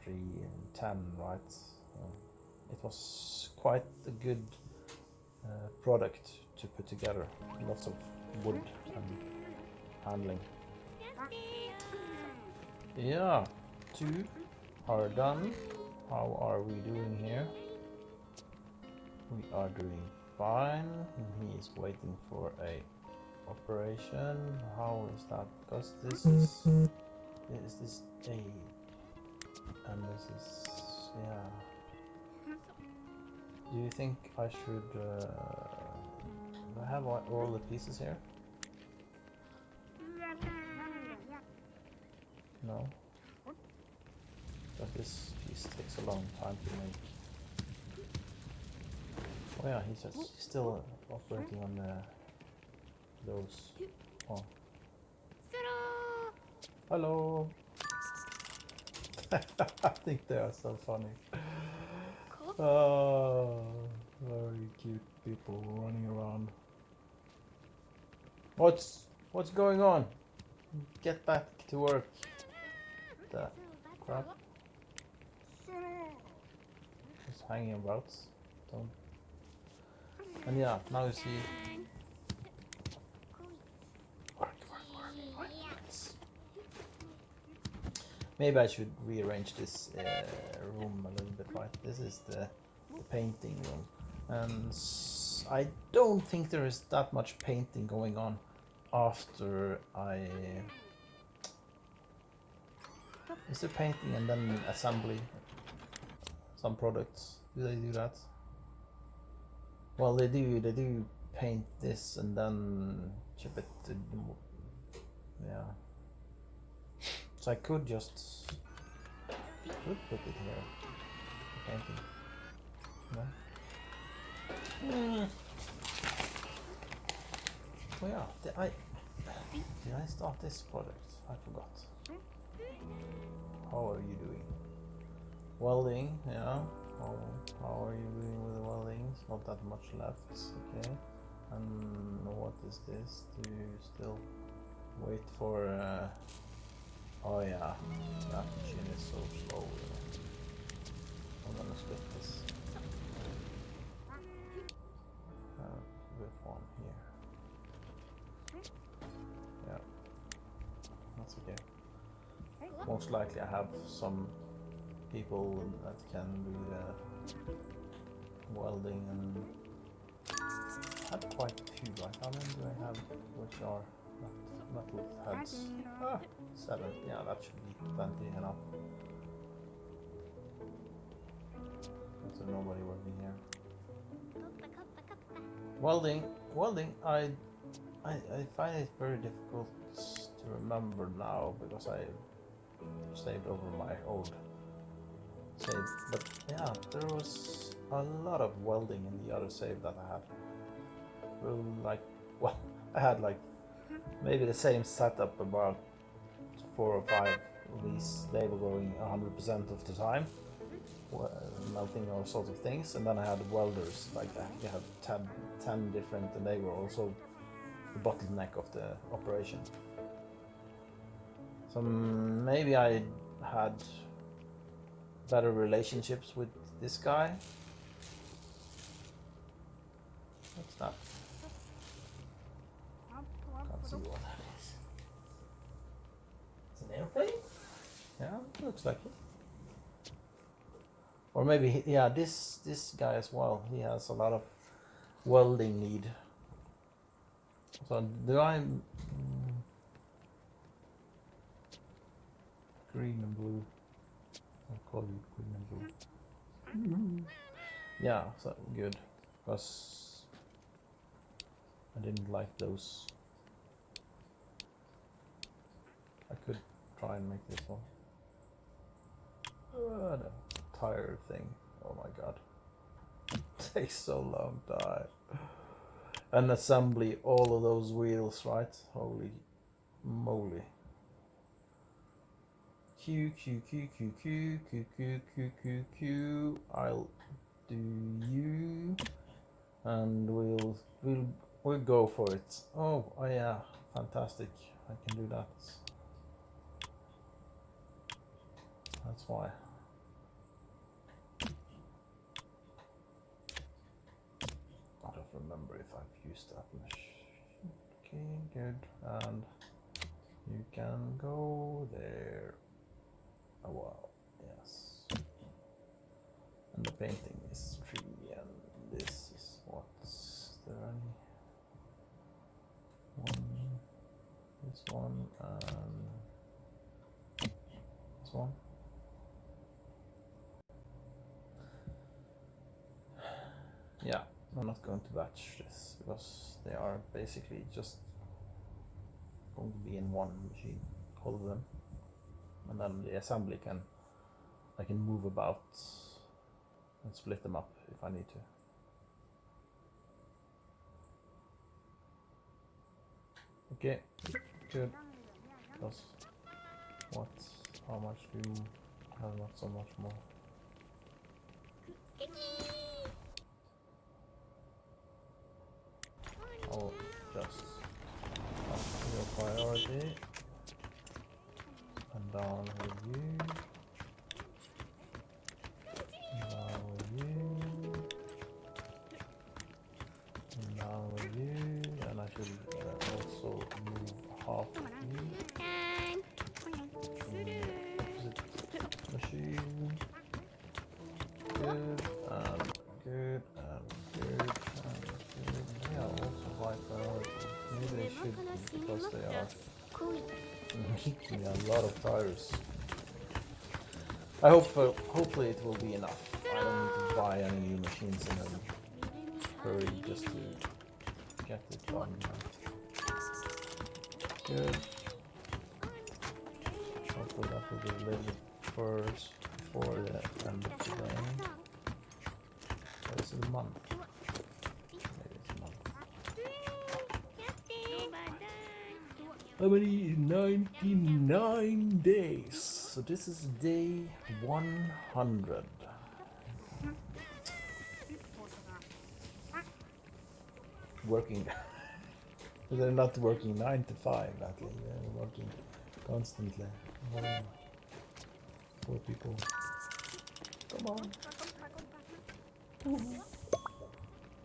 S1: 10, right? It was quite a good product to put together. Lots of wood and handling. Yeah, 2 are done. How are we doing here? We are doing fine. He is waiting for a operation. How is that? Because this is this A and this is, yeah. Do you think I should do I have all the pieces here? No, but this piece takes a long time to make. Oh yeah, he's still operating on those. Oh. Hello. I think they are so funny. Oh, very cute people running around. What's going on? Get back to work. The crap. Just hanging about. Don't. And yeah, now you see. Work. Maybe I should rearrange this room a little bit, right? This is the painting room, and I don't think there is that much painting going on after I. Is there painting and then assembly? Some products, do they do that? Well, they do paint this and then chip it to, yeah. So I could just put it here, painting. No? Oh yeah, did I start this project? I forgot. How are you doing? Welding, yeah. How are you doing with the welding? It's not that much left, okay. And what is this? Do you still wait for oh yeah, that machine is so slow. I'm gonna split this. With one here. Yeah, that's okay. Most likely I have some people that can do the welding, and I have quite a few. Like how many do I have which are metal heads? 7. Yeah, that should be plenty enough. There's nobody working here. Welding, I find it very difficult to remember now because I saved over my old save. But yeah, there was a lot of welding in the other save that I had. Well, I had like maybe the same setup, about 4 or 5 of these. They were going 100% of the time, melting all sorts of things, and then I had welders like that. You had 10 different, and they were also the bottleneck of the operation. So maybe I had better relationships with this guy. What's that? Can't see what that is. It's an airplane? Yeah, looks like it. Or maybe, yeah, this guy as well. He has a lot of welding need. So do I green and blue? I'll call you green and blue. Yeah, so good. Because I didn't like those. I could try and make this one. The tire thing. Oh my god. It takes so long time. And assembly all of those wheels, right? Holy moly. Q, Q, Q, Q, Q, Q, Q, Q, Q, Q. I'll do you. And we'll go for it. Oh yeah, fantastic. I can do that. That's why. I don't remember if I've used that machine. Okay, good. And you can go there. Oh wow, yes. And the painting is 3, and this is what's there any? This one, and this one. Yeah, I'm not going to batch this because they are basically just going to be in one machine, all of them, and then the assembly I can move about and split them up if I need to. Okay, good. Because how much do you have? Not so much more. I'll just up your priority and down with you, and down with you, and down with you, and I should also move half of you. Machine. Good, and good, and good, and good. Yeah, also high priority. Maybe they should be, because they are making a lot of tires. I hope, hopefully it will be enough. I don't need to buy any new machines in a hurry just to get it done. Good. Hopefully that will be delivered first before the end of the day. Or is it a month? Maybe it's a month. how many? 99 days. So this is day 100. Working. They're not working 9 to 5, Natalie. They're working constantly. Oh, poor people. Come on. Ooh.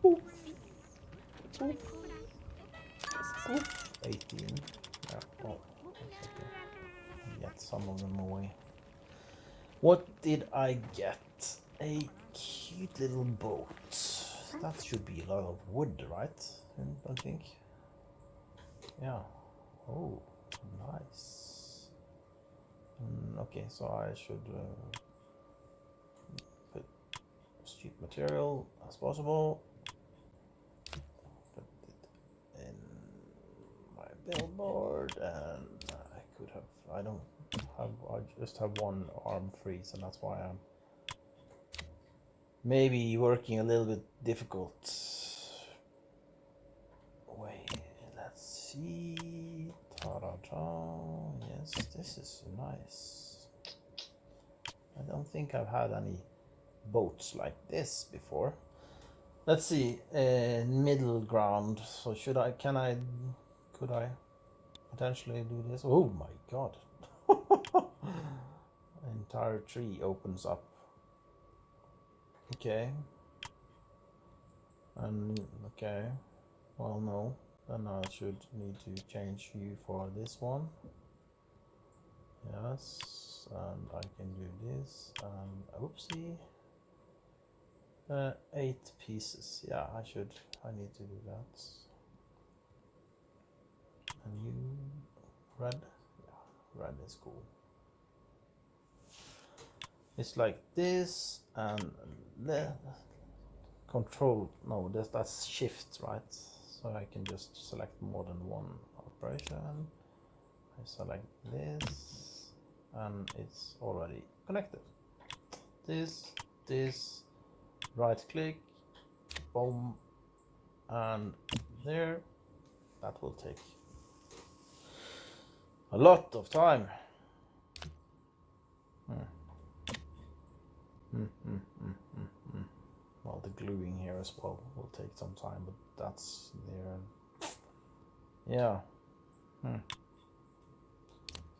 S1: Ooh. Ooh. Ooh. 18. Yeah. Oh, that's okay. Get some of them away. What did I get? A cute little boat. That should be a lot of wood, right? I think. Yeah. Oh, nice. Okay, so I should put as cheap material as possible. Put it in my billboard, and I could have. I don't have. I just have one arm free, so that's why I'm maybe working a little bit difficult. Wait, let's see. Ta-da-da. Yes, this is nice. I don't think I've had any boats like this before. Let's see, middle ground. So could I potentially do this? Oh my god. Entire tree opens up. Okay. And okay. Well, no. Then I should need to change view for this one. Yes, and I can do this. And oopsie. 8 pieces. Yeah, I need to do that. And you, red? Yeah, red is cool. It's like this, and the control, no, that's shift, right? So I can just select more than one operation. I select this, and it's already connected. This, right click, boom, and there. That will take a lot of time. Well, the gluing here as well will take some time, but that's there. Yeah.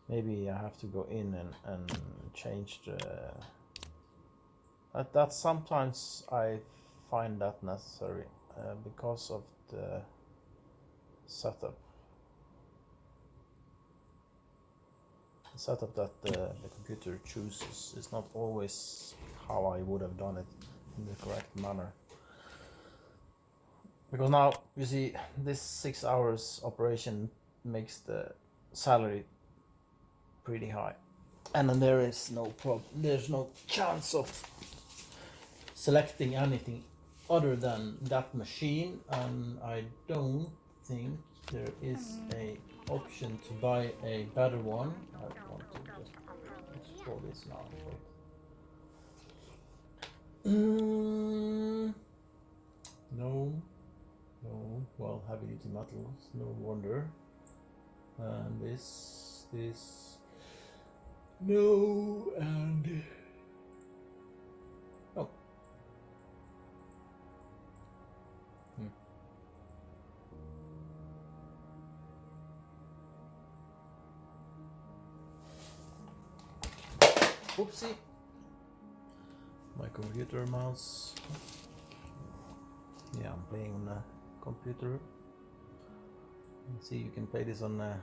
S1: Maybe I have to go in and change the. That sometimes I find that necessary because of the setup. The setup that the computer chooses is not always how I would have done it in the correct manner. Because now you see this 6 hours operation makes the salary pretty high, and then there is no problem. There's no chance of selecting anything other than that machine, and I don't think there is a option to buy a better one. I want to just explore this now. No. Well, heavy duty metals, no wonder. And this, no, and oh. Oopsie. My computer mouse. Yeah, I'm playing on a computer. See, you can play this on a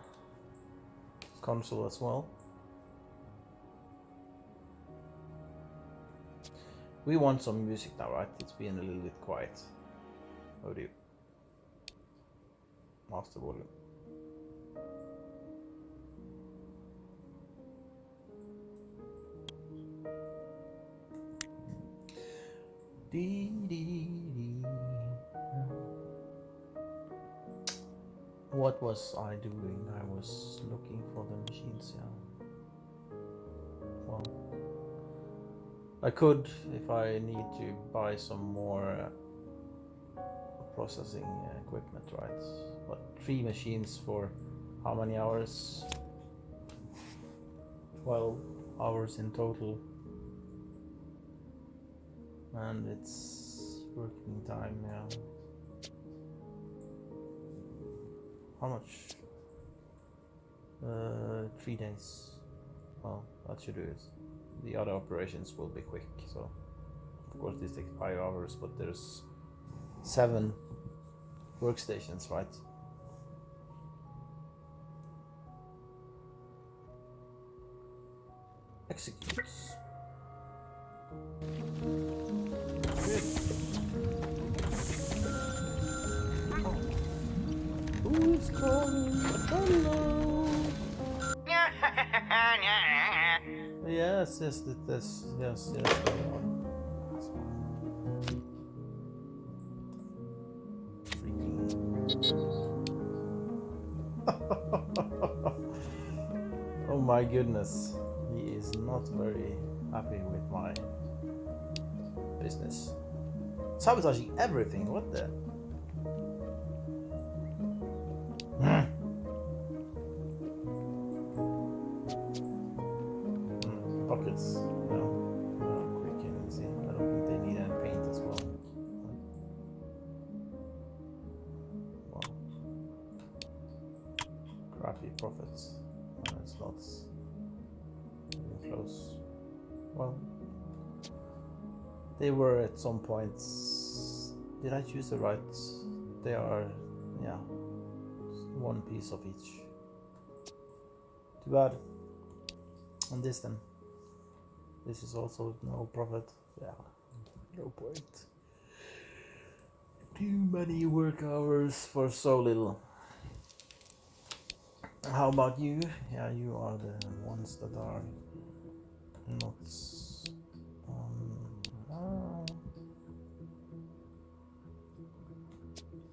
S1: console as well. We want some music now, right? It's been a little bit quiet. Audio. Master volume. What was I doing? I was looking for the machines, yeah. Well, I could, if I need to, buy some more processing equipment, right? But 3 machines for how many hours? 12 hours in total. And it's working time, yeah. How much? 3 days. Well, that should do it. The other operations will be quick, so of course this takes 5 hours, but there's 7 workstations, right? Executes. Good. Who is calling? Hello. Yes, yes, this, yes, yes. That's fine. Oh my goodness, he is not very happy with my business. Sabotaging everything, what the? Buckets, no, quick and easy. I don't think they need any paint as well. Wow. Crappy profits. It's not even close. Well, they were at some points. Did I choose the right? They are, yeah, one piece of each. Too bad. And this then. This is also no profit. Yeah, no point. Too many work hours for so little. How about you? Yeah, you are the ones that are not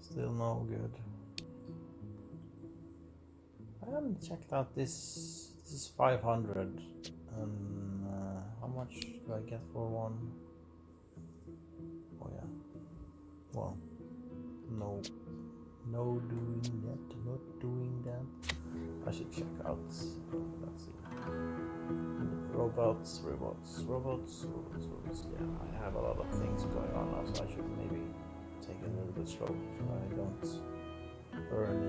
S1: still no good. I haven't checked out this. This is 500, and how much do I get for one? Oh yeah. Well, no doing that. Not doing that. I should check out. Let's see. Robots. Yeah, I have a lot of things going on now, so I should maybe take it a little bit slow so I don't burn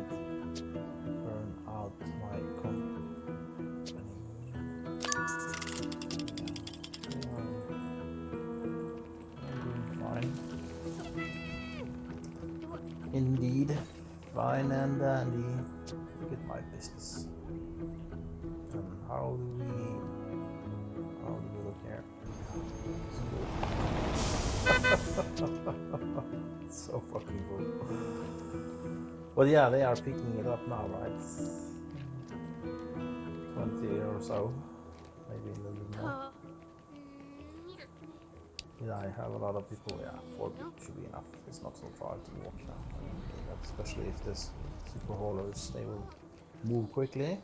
S1: out my company. Yeah, I'm doing fine. Indeed, fine and dandy. Look at my business. And how do we look here? So fucking cool. Well, yeah, they are picking it up now, right? 20 or so, maybe a little bit more. Yeah, I have a lot of people. Yeah, 4 people should be enough. It's not so far to walk now. Especially if there's super haulers, they will move quickly.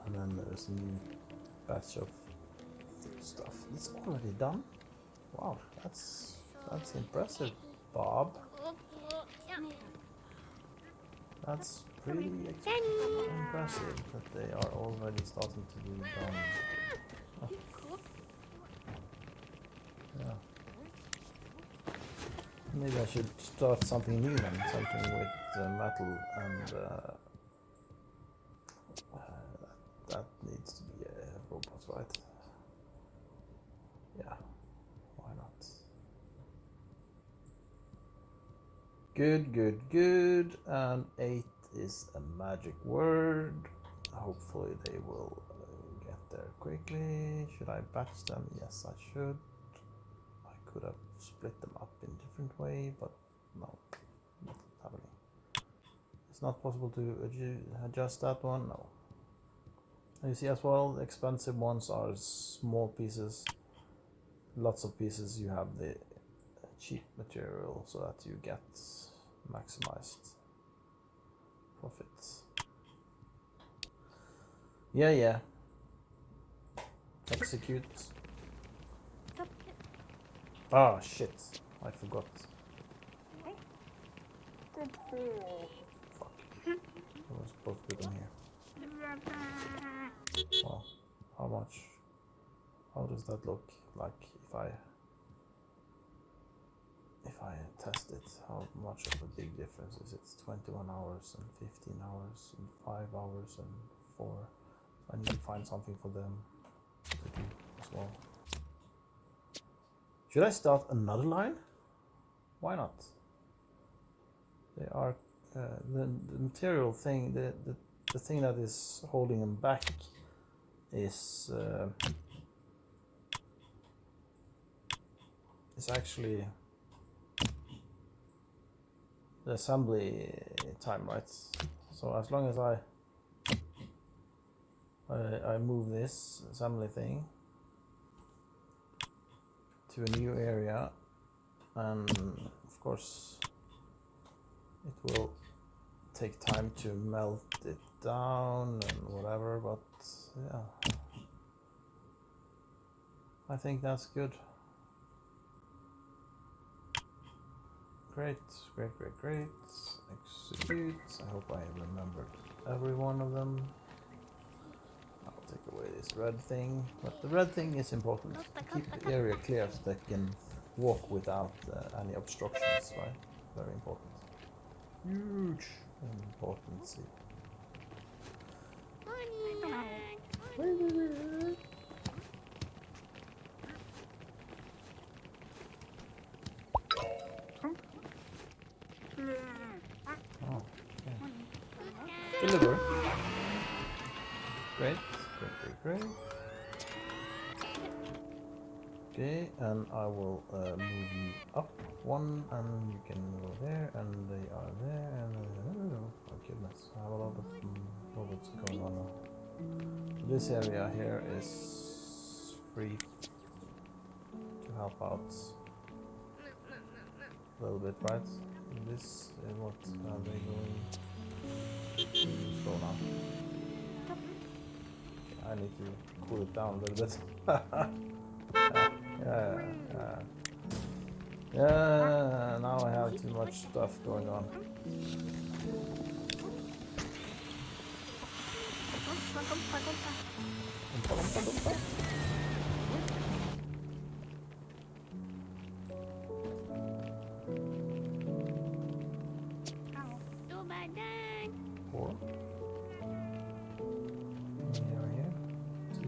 S1: And then there's a new batch of stuff. It's already done. Wow, that's impressive, Bob. That's pretty impressive that they are already starting to be done. Oh. Yeah. Maybe I should start something new then, something with metal and that needs to be a robot, right? Yeah, why not? Good. And 8 is a magic word. Hopefully they will get there quickly. Should I batch them? Yes, I should. I could have split them up in a different way, but no, not happening. It's not possible to adjust that one, no. And you see as well, the expensive ones are small pieces, lots of pieces. You have the cheap material so that you get maximized profits. Yeah. Execute. Ah, shit. I forgot. Fuck. I was supposed to put them here. Well, how much? How does that look like if I test it? How much of a big difference is it? It's 21 hours and 15 hours and 5 hours and 4. I need to find something for them to do as well. Should I start another line? Why not? They are the material thing. The thing that is holding them back is actually the assembly time, right? So as long as I move this assembly thing to a new area, and of course it will take time to melt it down and whatever, but yeah, I think that's good. Great. Execute. I hope I remembered every one of them. I'll take away this red thing, but the red thing is important to keep the area clear so they can walk without any obstructions, right? Very important. Huge importance. Oh, okay. Deliver. Great. Okay, and I will move you up one, and you can go there, and they are there, and oh goodness, I have a lot of robots going on now. This area here is free to help out a little bit, right? This is what are they going to slow now? Okay, I need to cool it down a little bit. Yeah, now I have too much stuff going on. Four. Here. 2.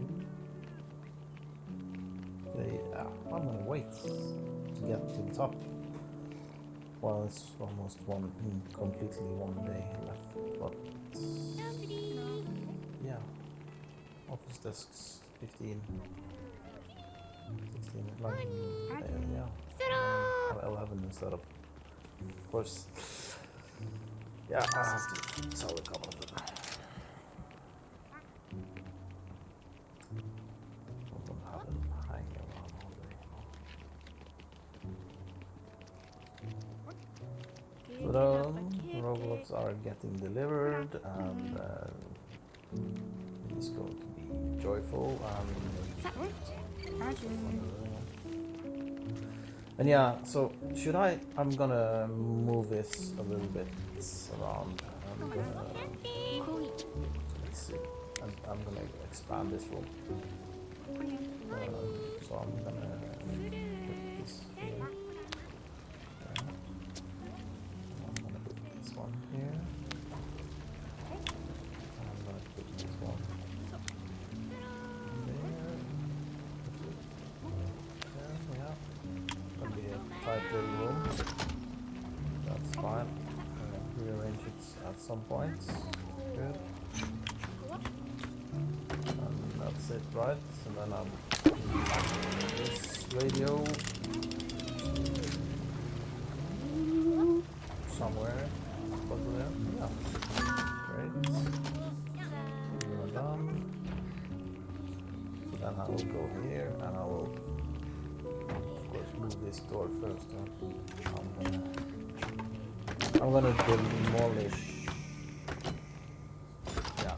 S1: I'm gonna wait to get to the top. Well, it's almost completely one day left, but yeah. Office desks 15, 16, like yeah. Have 11 instead of course. Yeah, I have to sell a couple of them. I don't have them hanging around all day. But robots are getting delivered, and it's going to be joyful and yeah. So should I'm gonna move this a little bit around. Let's see. I'm gonna expand this room. So I'm gonna put this here. I'm gonna put this one here. I'm gonna put this one there. Yeah. Gonna be a tight little room. That's fine. Rearrange it at some point. Good. And that's it, right? And then I'm this radio somewhere. Over there. Yeah. Great. We are done. So then I will go here, and I will of course move this door first. I'm gonna demolish. Yeah.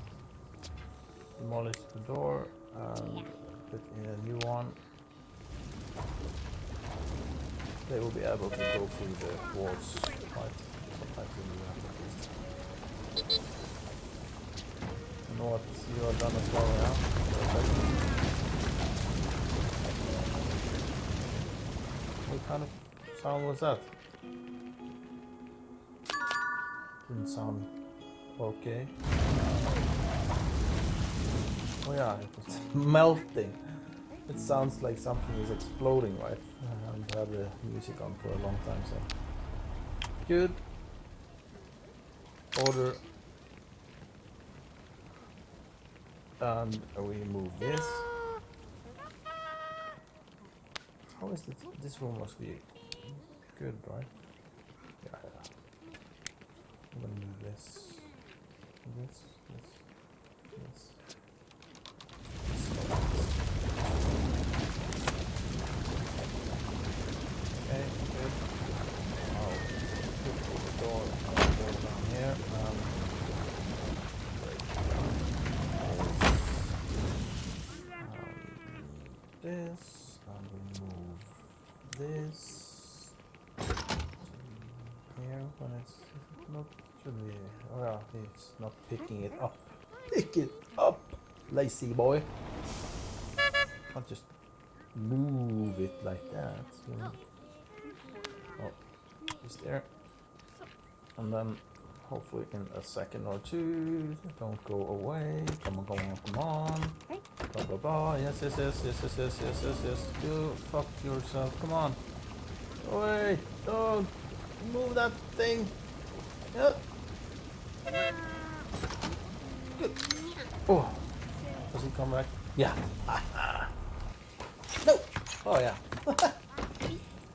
S1: Demolish the door and put in a new one. they will be able to go through the walls, right? Sometimes in the map at least. You know what you are done as well, yeah? Perfect. What kind of sound was that? Didn't sound okay. Oh yeah, it was melting. It sounds like something is exploding, right? I haven't had the music on for a long time, so. Good. Order. And we move this. How is it? This room must be good, right? Yeah, yeah. I'm gonna move this. This. Okay, good. I'll put the door down here. This, and we move this here when it's not should be. Oh yeah, it's not picking it up. Pick it up, lazy boy. Can't just move it like that. Oh, it's there. And then hopefully in a second or two, don't go away. Come on. Blah blah blah. Yes. You fuck yourself. Come on. Wait, don't move that thing. Yeah. Good. Oh, does he come back? Yeah. No. Oh yeah.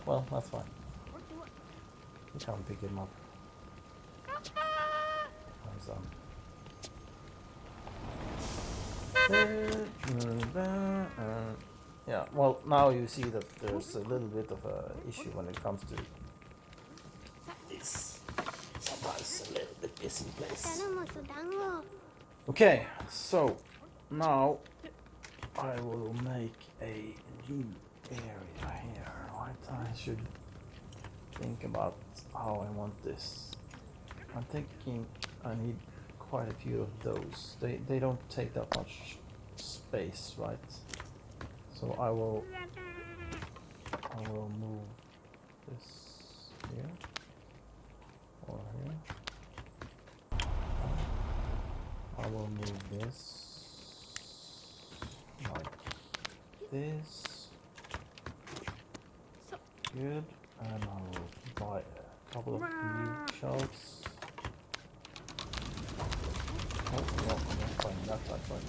S1: Well, that's fine. You can't pick him up. Yeah, well, now you see that there's a little bit of a issue when it comes to this. Sometimes a little bit busy place. Okay, so now I will make a new area here, right? I should think about how I want this. I'm thinking I need quite a few of those. They don't take that much space, right? So I will move this here or here. I will move this like this. Good. And I will buy a couple of new shelves. Oh, no, I'm not buying that type, right?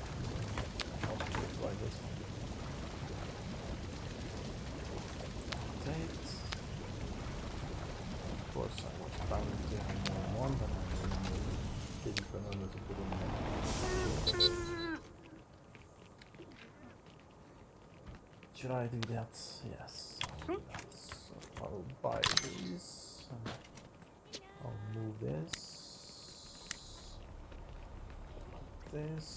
S1: I'll just buy this one. Update. Of course, I was planning to have more than one, but I didn't remember to put in there. Should I do that? Yes, I'll do that. So I'll buy these. I'll move this. This.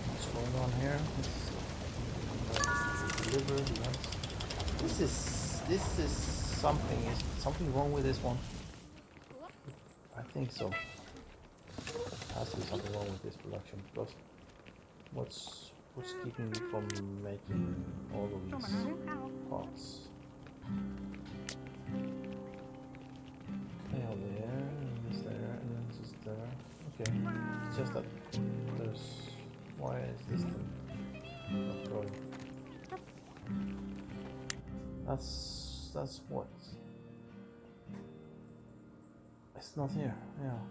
S1: What's going on here? This is something. Is something wrong with this one? I think so. There has to be something wrong with this production because what's keeping me from making all of these parts? Okay, there, and this there, and then this there. Okay, it's just that there's. Why is this thing not going? That's what. It's not here. Yeah.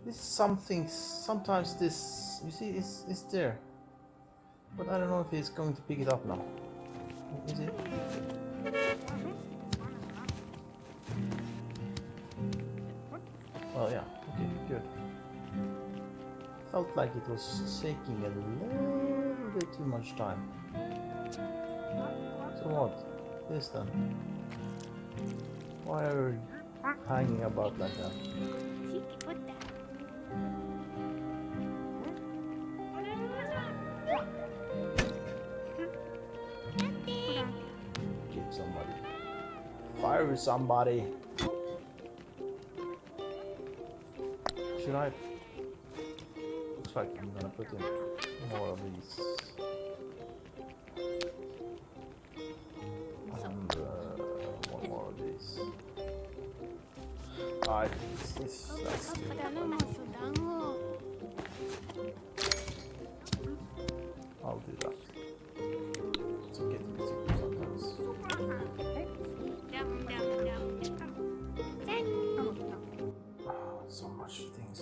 S1: This something. Sometimes this. You see, it's there. But I don't know if he's going to pick it up now. Is it? Well, yeah. Okay, good. Felt like it was taking a little bit too much time. So what? This then? Why are you hanging about like that? Hurry, somebody. Should I? Looks like I'm gonna put in more of these. And one more of these. Alright, that's too I'll do that. It's okay to be super sometimes. So much things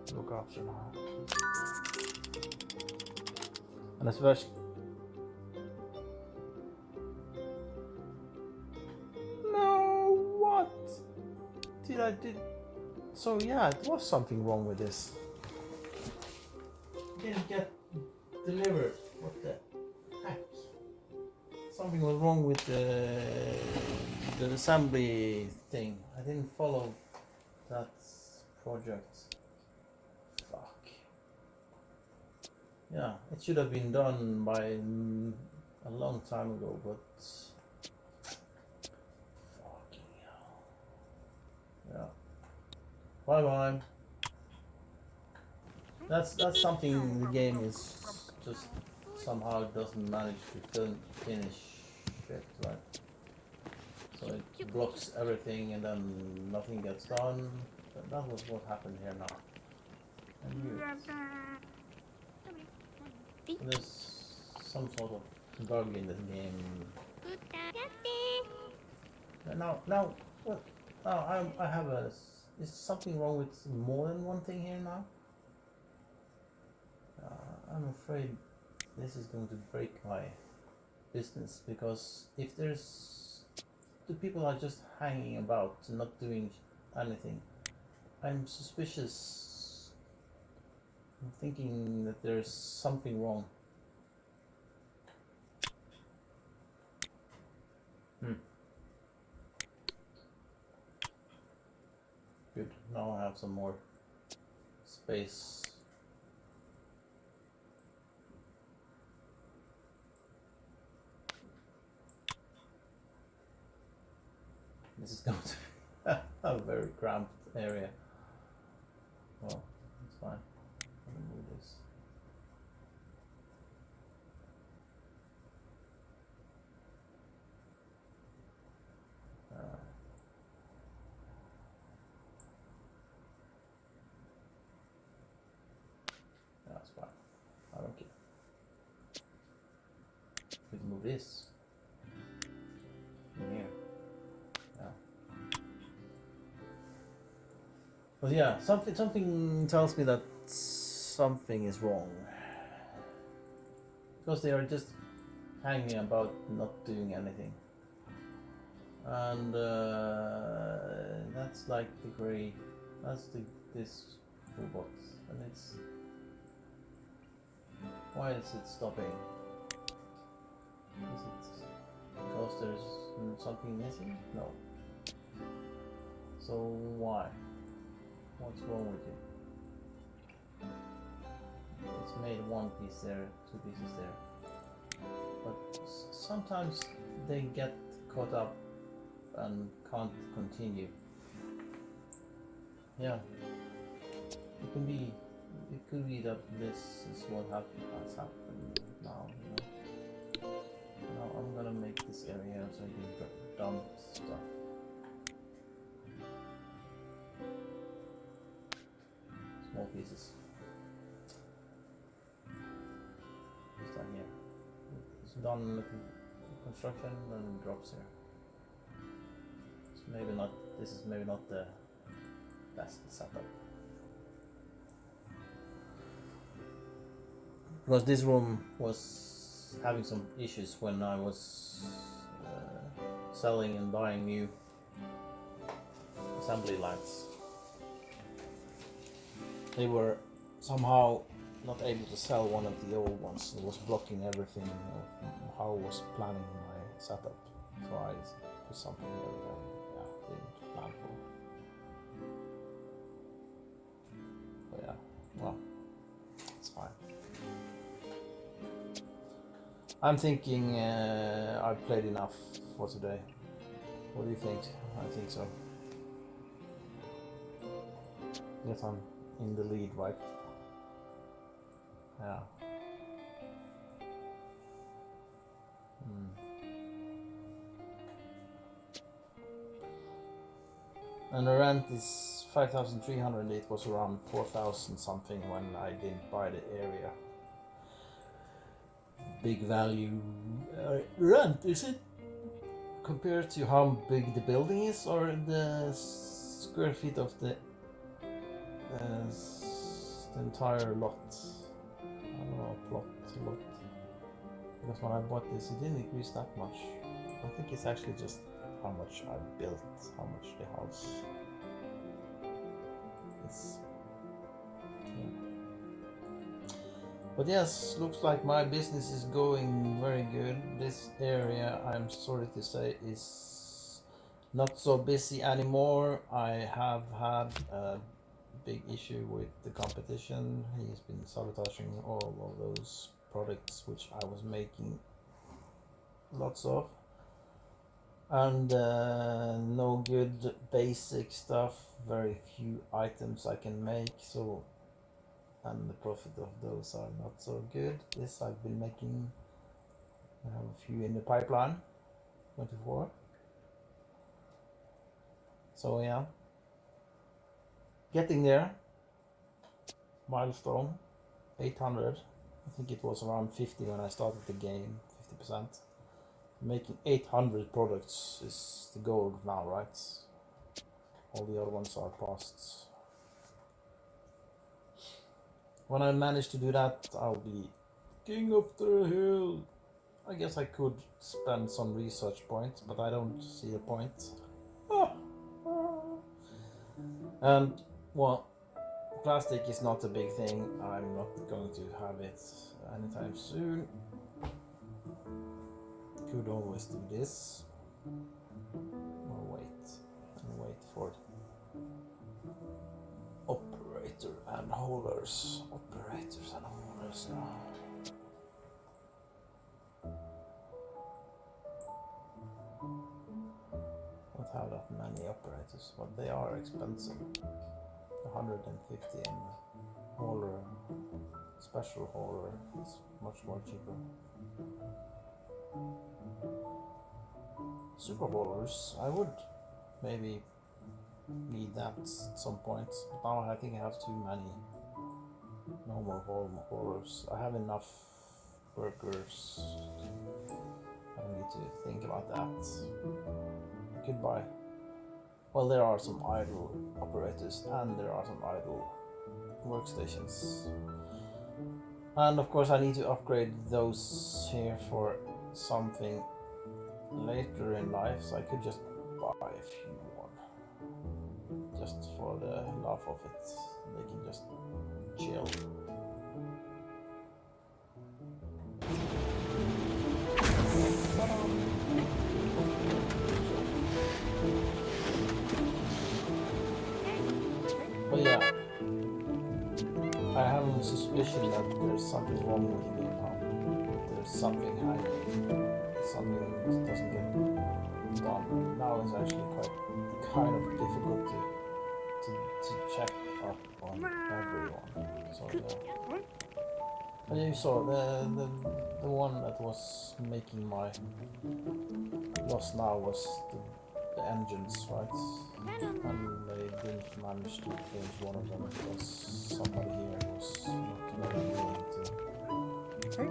S1: to look after now. And especially no, what did I do? So yeah, it was something wrong with this. It didn't get delivered. What the heck? Something was wrong with the assembly thing. I didn't follow that project. Fuck. Yeah, it should have been done by a long time ago, but fucking hell. Yeah. Bye bye. That's something the game is just somehow doesn't manage to finish it, right? So it blocks everything and then nothing gets done. But that was what happened here now. I knew it. So there's some sort of bug in this game. Now, what? Oh, I have a. Is something wrong with more than one thing here now? I'm afraid this is going to break my business, because if the people are just hanging about not doing anything, I'm suspicious. I'm thinking that there's something wrong. Good, now I have some more space. This is going to be a very cramped area. Well, it's fine. Let me move this. That's fine. I don't care. We can move this in here. But yeah, something tells me that something is wrong, because they are just hanging about, not doing anything, and that's like the gray. That's this robot, and it's why is it stopping? Is it because there's something missing? No. So why? What's wrong with it? It's made one piece there, two pieces there. But sometimes they get caught up and can't continue. Yeah. It could be that this is what has happened now, you know. Now I'm gonna make this area so you can dump stuff. Small pieces. Just down here. It's done with construction and it drops here. So maybe not. This is maybe not the best setup. Because this room was having some issues when I was selling and buying new assembly lines. They were somehow not able to sell one of the old ones. It was blocking everything of how I was planning my setup. So I put something here that didn't plan for. But yeah, well, it's fine. I'm thinking I've played enough for today. What do you think? I think so. Yes, I'm in the lead, right? Yeah. And the rent is 5,300. It was around 4,000 something when I didn't buy the area. Big value rent, is it? Compared to how big the building is, or the square feet of the entire lot? I don't know, lot. Because when I bought this, it didn't increase that much. I think it's actually just how much I built, how much the house is. Yeah. But yes, looks like my business is going very good. This area, I'm sorry to say, is not so busy anymore. I have had a big issue with the competition. He's been sabotaging all of those products which I was making lots of. And no good basic stuff, very few items I can make, so, and the profit of those are not so good. This I've been making, I have a few in the pipeline, 24. So yeah, getting there. Milestone 800. I think it was around 50 when I started the game, 50%. Making 800 products is the goal now, right? All the other ones are past. When I manage to do that, I'll be king of the hill. I guess I could spend some research points, but I don't see a point. And, well, plastic is not a big thing. I'm not going to have it anytime soon. Could always do this. Or wait for operator and holders. Operators and holders now. Don't have that many operators, but they are expensive. 150 and hauler, special hauler is much more cheaper. Super haulers, I would maybe need that at some point, but now I think I have too many normal haulers. I have enough workers. I don't need to think about that. I could buy. Well, there are some idle operators and there are some idle workstations. And of course I need to upgrade those here for something later in life, so I could just buy a few more. Just for the laugh of it. They can just chill. But yeah, I have a suspicion that there's something wrong with the game now. There's something hiding. Something doesn't get done. Now it's actually kind of difficult to check up on everyone. So yeah. And you saw the one that was making my loss now was the engines, right? And they didn't manage to change one of them because somebody here was not very willing to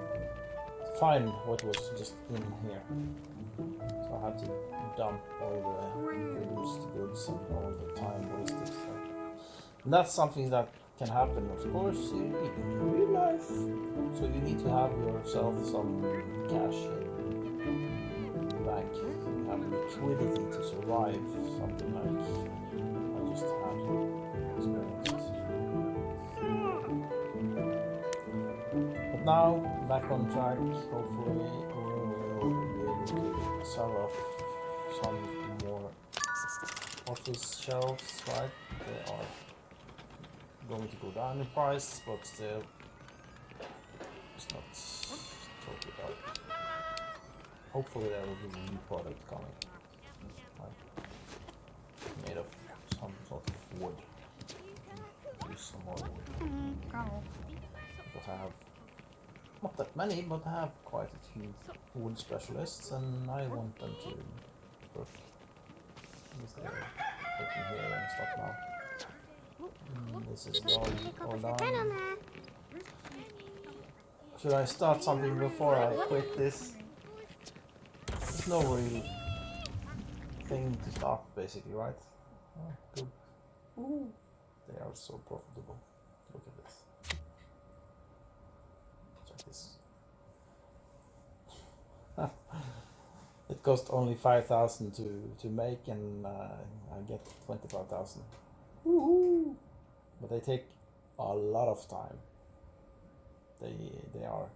S1: find what was just in here. So I had to dump all the used goods and all the time wasted stuff. And that's something that can happen, of course, in real life. So you need to have yourself some cash in the bank. You have liquidity to survive, something like I just had experienced. But now, back on track, hopefully we'll be able to sell off some more office shelves, right? They are going to go down in price, but still it's not totally up. Hopefully there will be a new product coming. Right. wood. Use some more wood. Because I have not that many, but I have quite a few wood specialists, and I want them to work. They're working here and stuff now. This is all done. Should I start something before I quit this? There's no real thing to start, basically, right? Oh, good. Ooh, they are so profitable. Look at this. Check this. It cost only 5,000 to make, and I get 25,000. Woohoo! But they take a lot of time. They are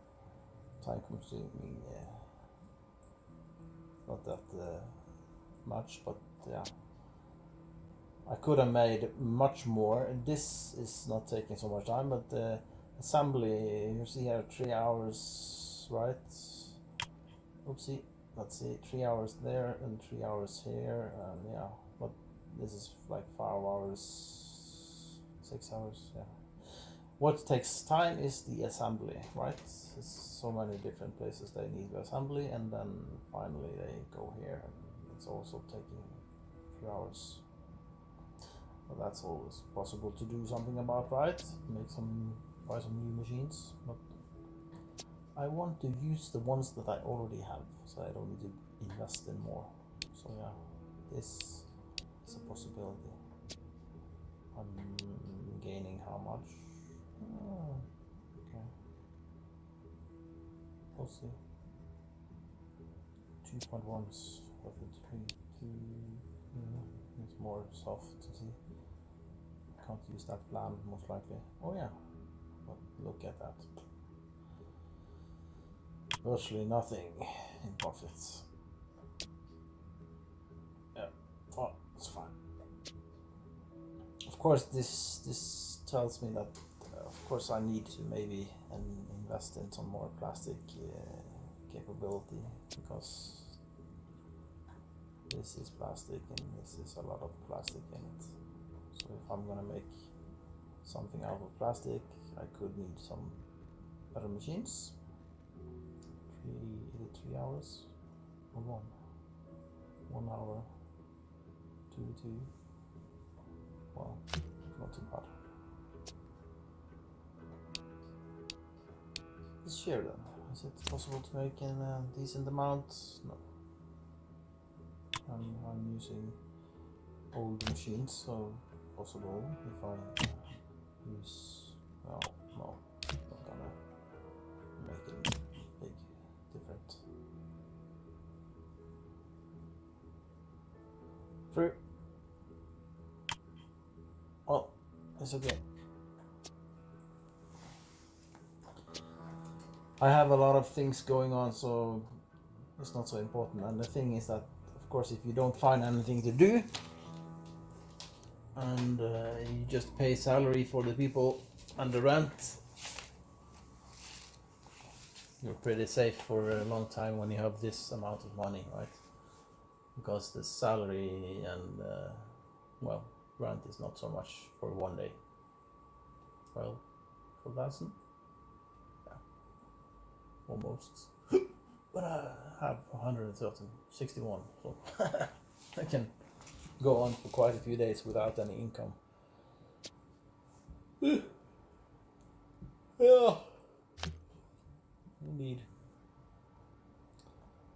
S1: time consuming. Not that much, but yeah. I could have made much more. This is not taking so much time, but the assembly, you see here, 3 hours, right? Oopsie, let's see, 3 hours there and 3 hours here, and yeah, but this is like 5 hours, 6 hours, yeah. What takes time is the assembly, right? It's so many different places they need the assembly, and then finally they go here, and it's also taking a few hours. But that's always possible to do something about, right? Buy some new machines, but I want to use the ones that I already have, so I don't need to invest in more. So yeah, this is a possibility. I'm gaining how much? Oh, okay. We'll see. 2.1s of the 3. It's more soft to see. Can't use that plan most likely. Oh yeah, but look at that. Virtually nothing in profits. Yeah, oh, it's fine. Of course, this tells me that, of course, I need to maybe invest in some more plastic capability, because this is plastic and this is a lot of plastic in it. So if I'm gonna make something out of plastic, I could need some better machines. 3 hours or 1 hour, 2. Well, not too bad. This year then, is it possible to make in a decent amount? No. I'm using old machines, so possible if I use, well, no, not gonna make it big different. True. Well, it's okay. I have a lot of things going on, so it's not so important. And the thing is that, of course, if you don't find anything to do, and you just pay salary for the people and the rent, you're pretty safe for a long time when you have this amount of money, right? Because the salary and well, rent is not so much for one day. Well, 4,000? Yeah, almost. But I have 161, so I can go on for quite a few days without any income. Yeah, indeed.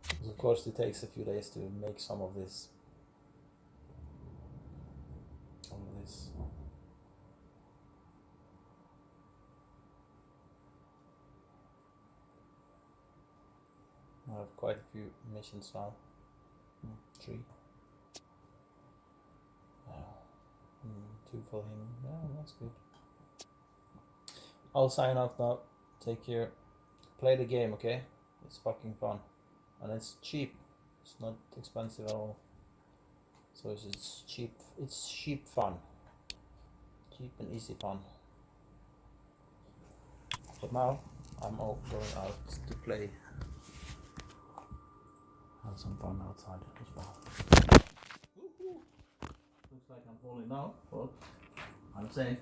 S1: Because of course it takes a few days to make some of this. I have quite a few missions now. 3. 2 for him. Yeah, that's good. I'll sign off now. Take care. Play the game, okay? It's fucking fun. And it's cheap. It's not expensive at all. So it's cheap. It's cheap fun. Cheap and easy fun. But now I'm all going out to play. Have some fun outside as well. Looks like I'm falling down, but I'm safe.